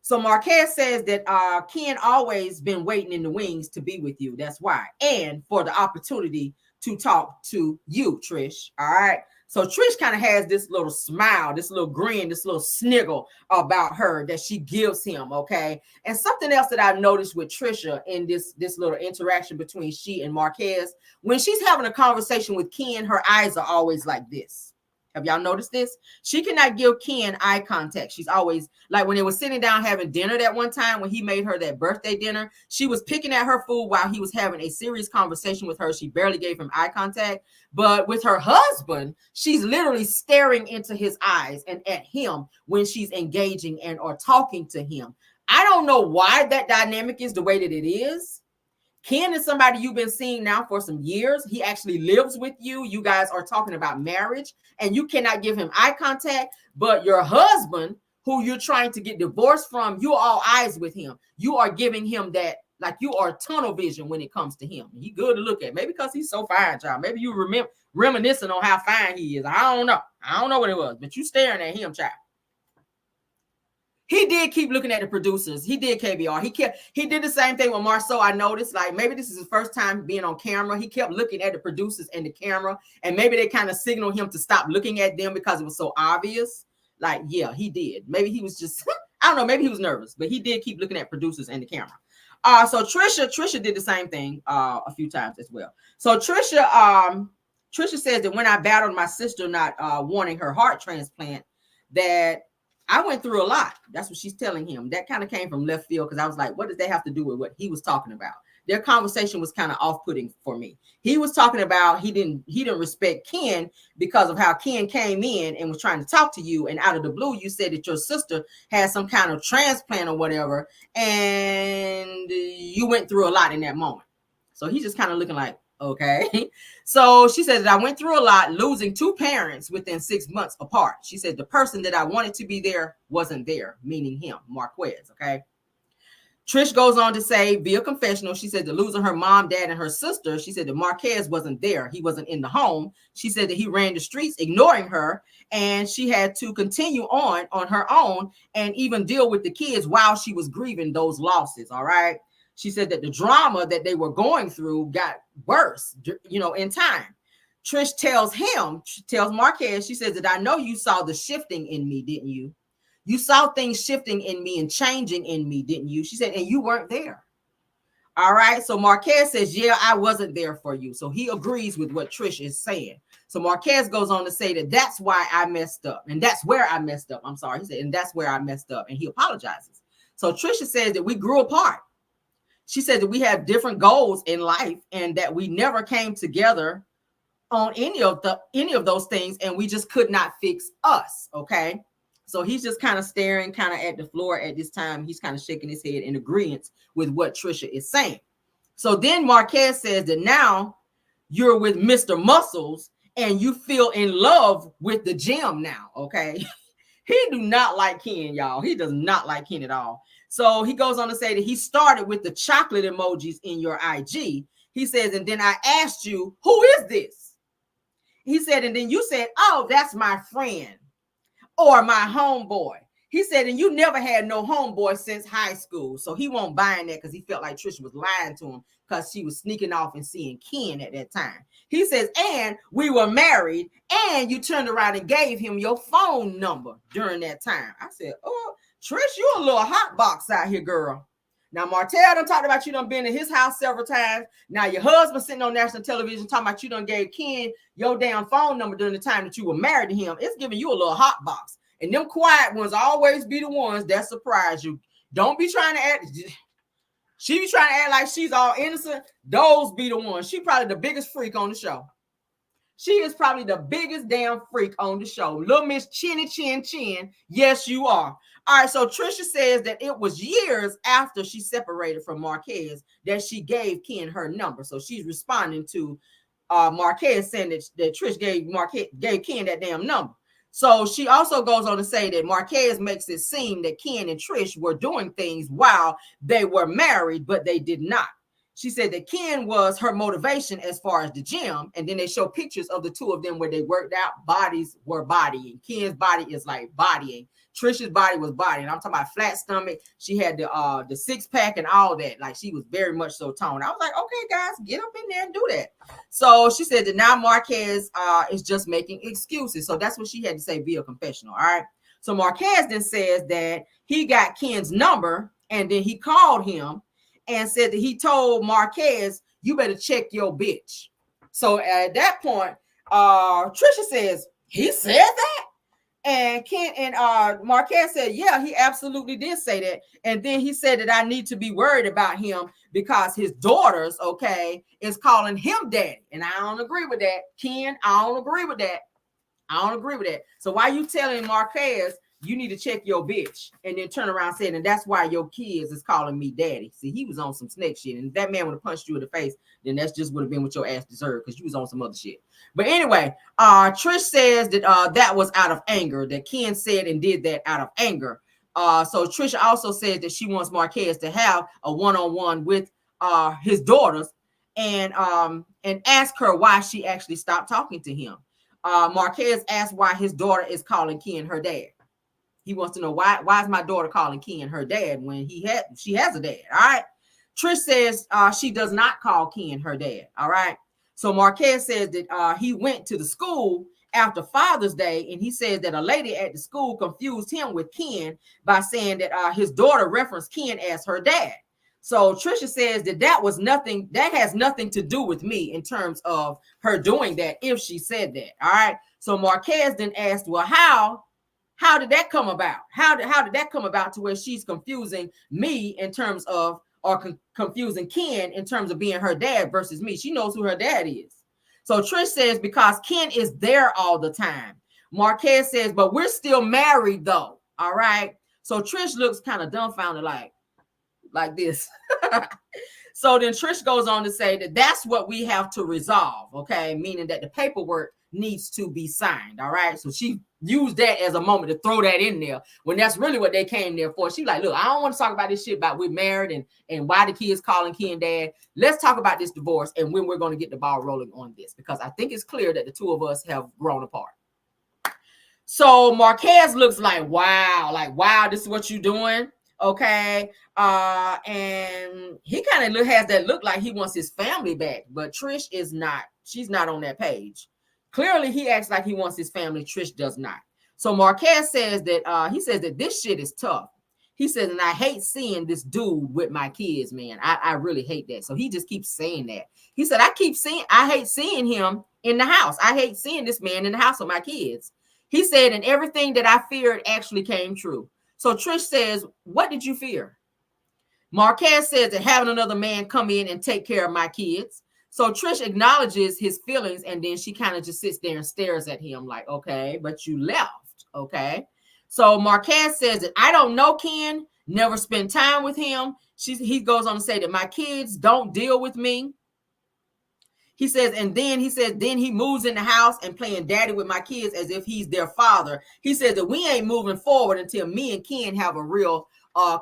So Marquez says that Ken always been waiting in the wings to be with you. That's why. And for the opportunity to talk to you, Trish. All right. So Trish kind of has this little smile, this little grin, this little sniggle about her that she gives him, okay? And something else that I noticed with Trisha in this little interaction between she and Marquez, when she's having a conversation with Ken, her eyes are always like this. Have y'all noticed this? She cannot give Ken eye contact. She's always like when they were sitting down having dinner that one time when he made her that birthday dinner, she was picking at her food while he was having a serious conversation with her. She barely gave him eye contact. But with her husband, she's literally staring into his eyes and at him when she's engaging and or talking to him. I don't know why that dynamic is the way that it is. Ken is somebody you've been seeing now for some years. He actually lives with you. You guys are talking about marriage and you cannot give him eye contact. But your husband, who you're trying to get divorced from, you're all eyes with him. You are giving him that, like you are tunnel vision when it comes to him. He good to look at. Maybe because he's so fine, child. Maybe you reminiscing on how fine he is. I don't know. I don't know what it was, but you staring at him, child. He did keep looking at the producers. He did KBR. He did the same thing with Marceau. I noticed, like, maybe this is his first time being on camera. He kept looking at the producers and the camera, and maybe they kind of signaled him to stop looking at them because it was so obvious. Like, yeah, he did. Maybe he was just, I don't know, maybe he was nervous, but he did keep looking at producers and the camera. So Trisha did the same thing a few times as well. So Trisha says that when I battled my sister not wanting her heart transplant, that I went through a lot. That's what she's telling him. That kind of came from left field because I was like, what does that have to do with what he was talking about? Their conversation was kind of off-putting for me. He was talking about he didn't respect Ken because of how Ken came in and was trying to talk to you, and out of the blue you said that your sister had some kind of transplant or whatever, and you went through a lot in that moment. So he's just kind of looking like, okay. So she said that I went through a lot, losing 2 parents within 6 months apart. She said the person that I wanted to be there wasn't there, meaning him, Marquez. Okay. Trish goes on to say via confessional, she said that losing her mom, dad, and her sister, she said that Marquez wasn't there. He wasn't in the home. She said that he ran the streets ignoring her, and she had to continue on her own and even deal with the kids while she was grieving those losses. All right. She said that the drama that they were going through got worse, in time. Trish tells Marquez, she says that I know you saw the shifting in me, didn't you? You saw things shifting in me and changing in me, didn't you? She said, and you weren't there. All right. So Marquez says, yeah, I wasn't there for you. So he agrees with what Trish is saying. So Marquez goes on to say that that's why I messed up. And that's where I messed up. I'm sorry. He said, and that's where I messed up. And he apologizes. So Trisha says that we grew apart. She said that we have different goals in life and that we never came together on any of those things, and we just could not fix us. Okay. So he's just kind of staring kind of at the floor at this time. He's kind of shaking his head in agreement with what Trisha is saying. So then Marquez says that now you're with Mr. Muscles and you feel in love with the gym now. Okay. He do not like Ken, y'all. He does not like Ken at all. So he goes on to say that he started with the chocolate emojis in your IG. He says, and then I asked you, who is this? He said, and then you said, oh, that's my friend or my homeboy. He said, and you never had no homeboy since high school. So he won't buy in that because he felt like Trisha was lying to him because she was sneaking off and seeing Ken at that time. He says, and we were married and you turned around and gave him your phone number during that time. I said, oh, Trish, you a little hot box out here, girl. Now, Martell done talked about you done been in his house several times. Now, your husband sitting on national television talking about you done gave Ken your damn phone number during the time that you were married to him. It's giving you a little hot box. And them quiet ones always be the ones that surprise you. Don't be trying to act. She be trying to act like she's all innocent. Those be the ones. She probably the biggest freak on the show. She is probably the biggest damn freak on the show. Little Miss Chinny Chin Chin. Yes, you are. All right, so Trisha says that it was years after she separated from Marquez that she gave Ken her number. So she's responding to Marquez saying that Trish gave Ken that damn number. So she also goes on to say that Marquez makes it seem that Ken and Trish were doing things while they were married, but they did not. She said that Ken was her motivation as far as the gym. And then they show pictures of the two of them where they worked out. Bodies were bodying. Ken's body is like bodying. Trisha's body was bodying. I'm talking about flat stomach. She had the six pack and all that. Like she was very much so toned. I was like, okay, guys, get up in there and do that. So she said that now Marquez is just making excuses. So that's what she had to say via confessional. All right. So Marquez then says that he got Ken's number and then he called him and said that he told Marquez, you better check your bitch. So at that point, Trisha says, he said that? And Ken and Marquez said, yeah, he absolutely did say that. And then he said that I need to be worried about him because his daughters, okay, is calling him daddy. And I don't agree with that. Ken, I don't agree with that. I don't agree with that. So why you telling Marquez you need to check your bitch and then turn around saying, and that's why your kids is calling me daddy? See, he was on some snake shit. And if that man would have punched you in the face, then that's just would have been what your ass deserved because you was on some other shit. But anyway, Trish says that that was out of anger, that Ken said and did that out of anger. So Trisha also said that she wants Marquez to have a one-on-one with his daughters and ask her why she actually stopped talking to him. Marquez asked why his daughter is calling Ken her dad. He wants to know why is my daughter calling Ken her dad when she has a dad. All right. Trish says she does not call Ken her dad. All right. So Marquez says that he went to the school after Father's Day, and he says that a lady at the school confused him with Ken by saying that his daughter referenced Ken as her dad. So Trisha says that was nothing, that has nothing to do with me in terms of her doing that, if she said that. All right. So Marquez then asked, well, how did that come about? How did that come about to where she's confusing me in terms of, or confusing Ken in terms of being her dad versus me? She knows who her dad is. So Trish says, because Ken is there all the time. Marquez says, but we're still married though. All right. So Trish looks kind of dumbfounded, like this. So then Trish goes on to say that that's what we have to resolve. Okay. Meaning that the paperwork needs to be signed. All right. So she used that as a moment to throw that in there when that's really what they came there for. She's like, look, I don't want to talk about this shit about we're married and why the kids calling Ken dad. Let's talk about this divorce and when we're going to get the ball rolling on this, because I think it's clear that the two of us have grown apart. So Marquez looks like, wow, this is what you're doing. Okay. And he kind of has that look like he wants his family back, but Trish is not. She's not on that page. Clearly, he acts like he wants his family. Trish does not. So Marquez says that he says that this shit is tough. He says, and I hate seeing this dude with my kids, man. I really hate that. So he just keeps saying that. He said, I hate seeing him in the house. I hate seeing this man in the house with my kids. He said, and everything that I feared actually came true. So Trish says, what did you fear? Marquez says that having another man come in and take care of my kids. So Trish acknowledges his feelings, and then she kind of just sits there and stares at him like, okay, but you left. Okay. So Marquez says that I don't know Ken, never spend time with him. He goes on to say that my kids don't deal with me. He says, and then he moves in the house and playing daddy with my kids as if he's their father. He says that we ain't moving forward until me and Ken have a real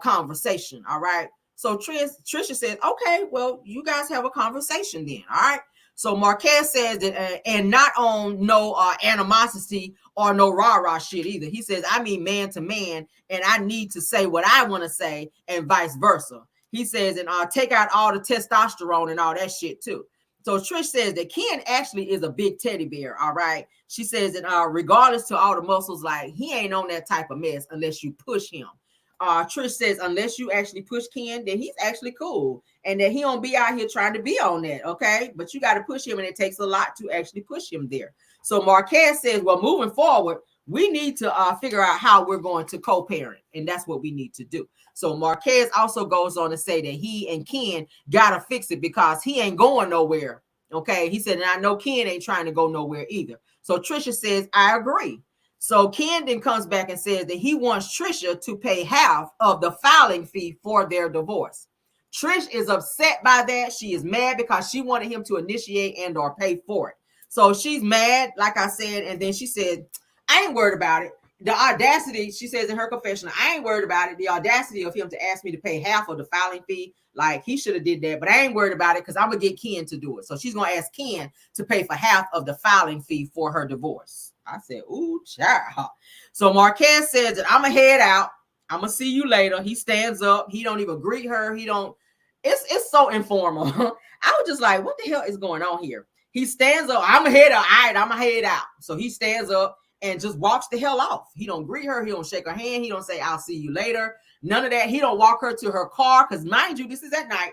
conversation. All right. So Trisha says, okay, well, you guys have a conversation then. All right. So Marquez says that, and not on no animosity or no rah-rah shit either. He says, I mean, man to man, and I need to say what I want to say and vice versa. He says, and take out all the testosterone and all that shit too. So Trish says that Ken actually is a big teddy bear. All right. She says that regardless to all the muscles, like he ain't on that type of mess unless you push him. Trish says, unless you actually push Ken, then he's actually cool. And that he don't be out here trying to be on that. Okay. But you got to push him, and it takes a lot to actually push him there. So Marquez says, well, moving forward, we need to figure out how we're going to co-parent. And that's what we need to do. So Marquez also goes on to say that he and Ken got to fix it because he ain't going nowhere. Okay. He said, and I know Ken ain't trying to go nowhere either. So Trisha says, I agree. So Ken then comes back and says that he wants Trisha to pay half of the filing fee for their divorce. Trish is upset by that. She is mad because she wanted him to initiate and or pay for it. So she's mad, like I said, and then she said, I ain't worried about it. The audacity, she says in her confession, I ain't worried about it. The audacity of him to ask me to pay half of the filing fee, like he should have did that, but I ain't worried about it because I'm going to get Ken to do it. So she's going to ask Ken to pay for half of the filing fee for her divorce. I said, ooh, child. So Marquez says that I'm going to head out. I'm going to see you later. He stands up. He don't even greet her. It's so informal. I was just like, what the hell is going on here? He stands up. I'm going to head out. All right, I'm going to head out. So he stands up and just walks the hell off. He don't greet her. He don't shake her hand. He don't say, I'll see you later. None of that. He don't walk her to her car. Because mind you, this is at night.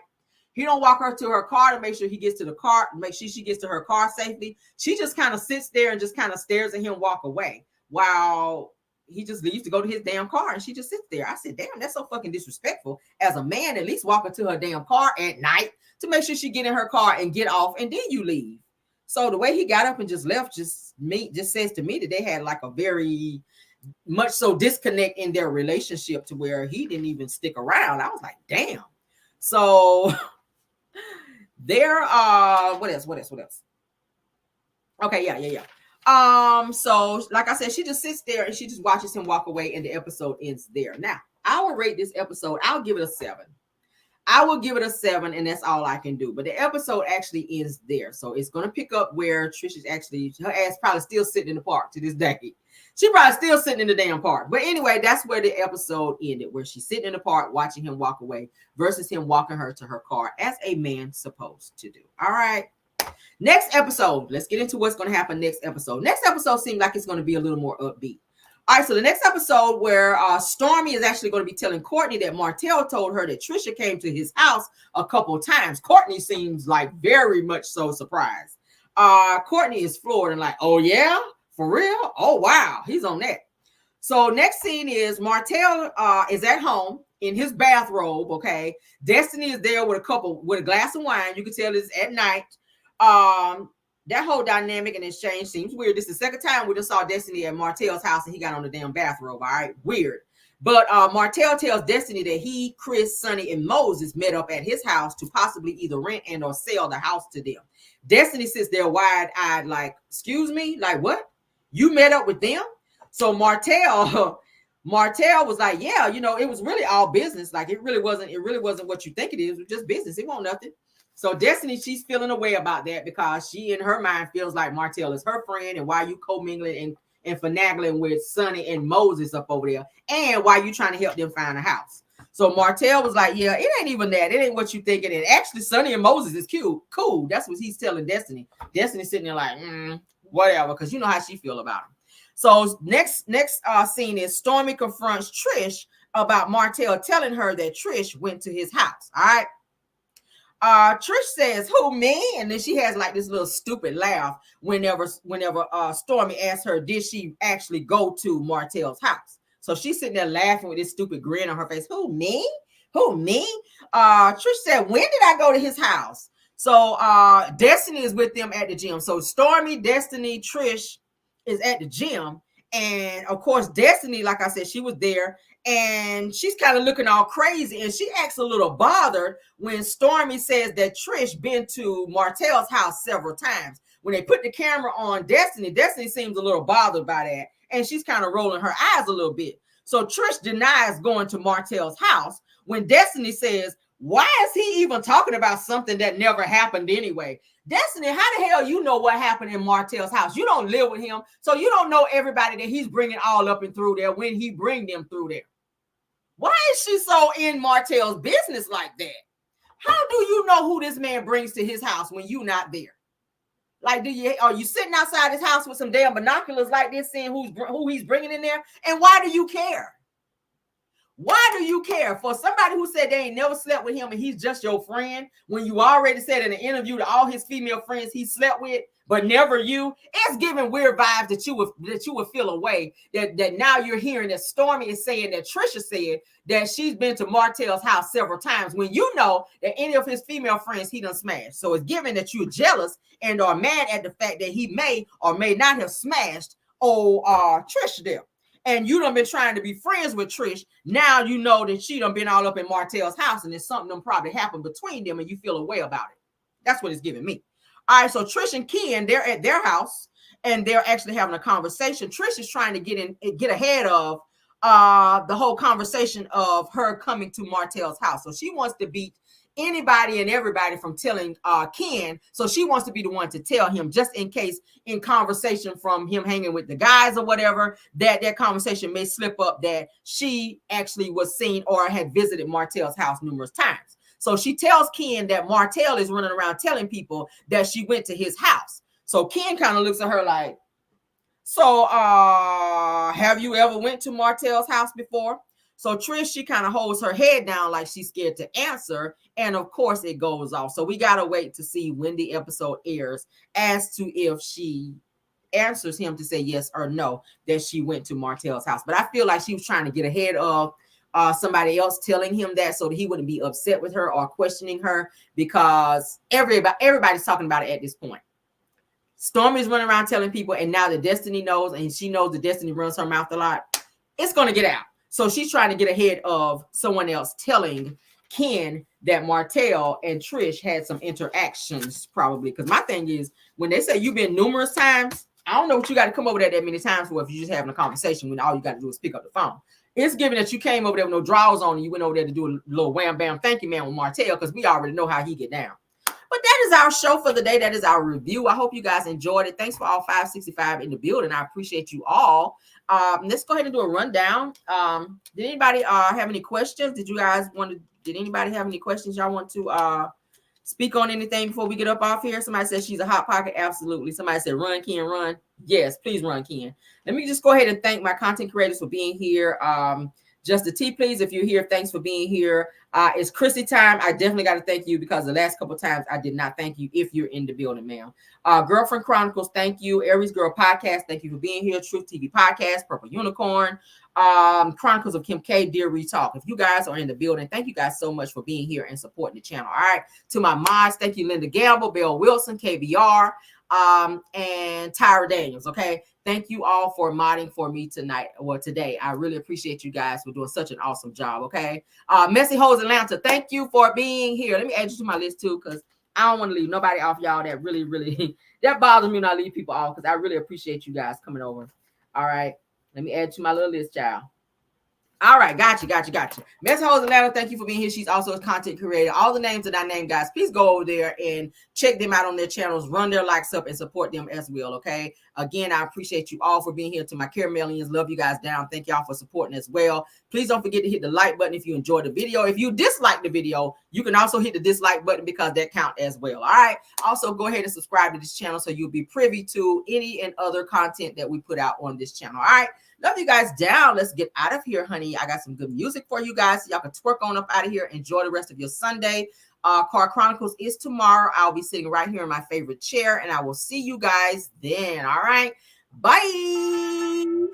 He don't walk her to her car to make sure he gets to the car, make sure she gets to her car safely. She just kind of sits there and just kind of stares at him walk away while he just leaves to go to his damn car, and she just sits there. I said, damn, that's so fucking disrespectful. As a man, at least walk her to her damn car at night to make sure she get in her car and get off, and then you leave. So the way he got up and just left just says to me that they had like a very much so disconnect in their relationship to where he didn't even stick around. I was like, damn. So there what else? Okay, yeah. So like I said, she just sits there and she just watches him walk away, and the episode ends there. Now, I will rate this episode. I'll give it a 7. I will give it a 7, and that's all I can do. But the episode actually ends there. So it's going to pick up where Trish is actually, her ass probably still sitting in the park to this day. She probably still sitting in the damn park. But anyway, that's where the episode ended, where she's sitting in the park watching him walk away versus him walking her to her car as a man supposed to do. All right. Next episode. Let's get into what's going to happen next episode. Next episode seems like it's going to be a little more upbeat. All right, so the next episode where Stormy is actually going to be telling Courtney that Martell told her that Trisha came to his house a couple of times. Courtney seems like very much so surprised. Courtney is floored and like, oh yeah, for real? Oh wow, he's on that. So next scene is Martell is at home in his bathrobe. Okay, Destiny is there with a glass of wine. You can tell it's at night. That whole dynamic and exchange seems weird. This is the second time we just saw Destiny at Martell's house and he got on the damn bathrobe. All right, weird. But Martell tells Destiny that he, Chris, Sonny, and Moses met up at his house to possibly either rent and or sell the house to them. Destiny sits there wide-eyed like, excuse me? Like what? You met up with them? So Martell was like, yeah, you know, it was really all business. Like it really wasn't what you think it is. It was just business. It wasn't nothing. So Destiny, she's feeling a way about that because she in her mind feels like Martell is her friend, and why you commingling and finagling with Sonny and Moses up over there, and why you trying to help them find a house. So Martell was like, yeah, it ain't even that. It ain't what you thinking. And actually, Sonny and Moses is cute. Cool. That's what he's telling Destiny. Destiny sitting there like, whatever, because you know how she feel about him. So next scene is Stormy confronts Trish about Martell telling her that Trish went to his house. All right. Trish says, who, me? And then she has like this little stupid laugh whenever Stormy asks her, did she actually go to Martell's house? So she's sitting there laughing with this stupid grin on her face. Who, me? Who, me? Trish said, when did I go to his house? So Destiny is with them at the gym. So Stormy, Destiny, Trish is at the gym. And of course, Destiny, like I said, she was there. And she's kind of looking all crazy. And she acts a little bothered when Stormy says that Trish been to Martell's house several times. When they put the camera on Destiny, Destiny seems a little bothered by that. And she's kind of rolling her eyes a little bit. So Trish denies going to Martell's house when Destiny says, why is he even talking about something that never happened anyway? Destiny, how the hell you know what happened in Martell's house? You don't live with him. So you don't know everybody that he's bringing all up and through there when he bring them through there. Why is she so in Martell's business like that? How do you know who this man brings to his house when you not there? Like, are you sitting outside his house with some damn binoculars like this, seeing who he's bringing in there? And why do you care? Why do you care? For somebody who said they ain't never slept with him and he's just your friend, when you already said in an interview to all his female friends he slept with, but never you, it's giving weird vibes that you would feel away. That now you're hearing that Stormy is saying that Trisha said that she's been to Martell's house several times when you know that any of his female friends he done smashed. So it's given that you're jealous and are mad at the fact that he may or may not have smashed Trisha there. And you done been trying to be friends with Trish. Now you know that she done been all up in Martell's house and there's something done probably happened between them and you feel a way about it. That's what it's giving me. All right, so Trish and Ken, they're at their house and they're actually having a conversation. Trish is trying to get ahead of the whole conversation of her coming to Martell's house. So she wants to beat anybody and everybody from telling Ken. So she wants to be the one to tell him, just in case in conversation from him hanging with the guys or whatever, that conversation may slip up that she actually was seen or had visited Martell's house numerous times. So she tells Ken that Martell is running around telling people that she went to his house. So Ken kind of looks at her like, so have you ever went to Martell's house before? So Trish, she kind of holds her head down like she's scared to answer. And of course it goes off. So we got to wait to see when the episode airs as to if she answers him to say yes or no, that she went to Martell's house. But I feel like she was trying to get ahead of somebody else telling him that so that he wouldn't be upset with her or questioning her, because everybody's talking about it at this point. Stormy's running around telling people, and now that Destiny knows, and she knows that Destiny runs her mouth a lot, it's going to get out. So she's trying to get ahead of someone else telling Ken that Martell and Trish had some interactions, probably. Because my thing is, when they say you've been numerous times, I don't know what you got to come over there that many times for if you're just having a conversation when all you got to do is pick up the phone. It's given that you came over there with no drawers on and you went over there to do a little wham bam thank you man with Martell, because we already know how he get down. But that is our show for the day. That is our review. I hope you guys enjoyed it. Thanks for all 565 in the building. I appreciate you all. Let's go ahead and do a rundown. Did anybody have any questions? Did anybody have any questions y'all want to speak on anything before we get up off here? Somebody said she's a hot pocket. Absolutely. Somebody said run, Ken, run. Yes, please run, Ken. Let me just go ahead and thank my content creators for being here. Just the tea, please. If you're here, thanks for being here. It's Chrissy time. I definitely got to thank you because the last couple of times I did not thank you if you're in the building, ma'am. Girlfriend Chronicles, thank you. Aries Girl Podcast, thank you for being here. Truth TV Podcast, Purple Unicorn, Chronicles of Kim K, Dear Retalk. If you guys are in the building, thank you guys so much for being here and supporting the channel. All right. To my mods, thank you, Linda Gamble, Bill Wilson, KBR, and Tyra Daniels. Okay. Thank you all for modding for me tonight or today. I really appreciate you guys for doing such an awesome job. Okay. Messy Hoes Atlanta, thank you for being here. Let me add you to my list too, because I don't want to leave nobody off, y'all. That really that bothers me when I leave people off, because I really appreciate you guys coming over. All right. Let me add to my little list, y'all. All right, gotcha. Miss Hoes Atlanta, thank you for being here. She's also a content creator. All the names that I named, guys, please go over there and check them out on their channels, run their likes up, and support them as well, okay? Again, I appreciate you all for being here. To my Caramelians, love you guys down. Thank y'all for supporting as well. Please don't forget to hit the like button if you enjoyed the video. If you dislike the video, you can also hit the dislike button because that counts as well, all right? Also, go ahead and subscribe to this channel so you'll be privy to any and other content that we put out on this channel, all right? Love you guys down. Let's get out of here, honey. I got some good music for you guys. So y'all can twerk on up out of here. Enjoy the rest of your Sunday. Car Chronicles is tomorrow. I'll be sitting right here in my favorite chair, and I will see you guys then. All right. Bye.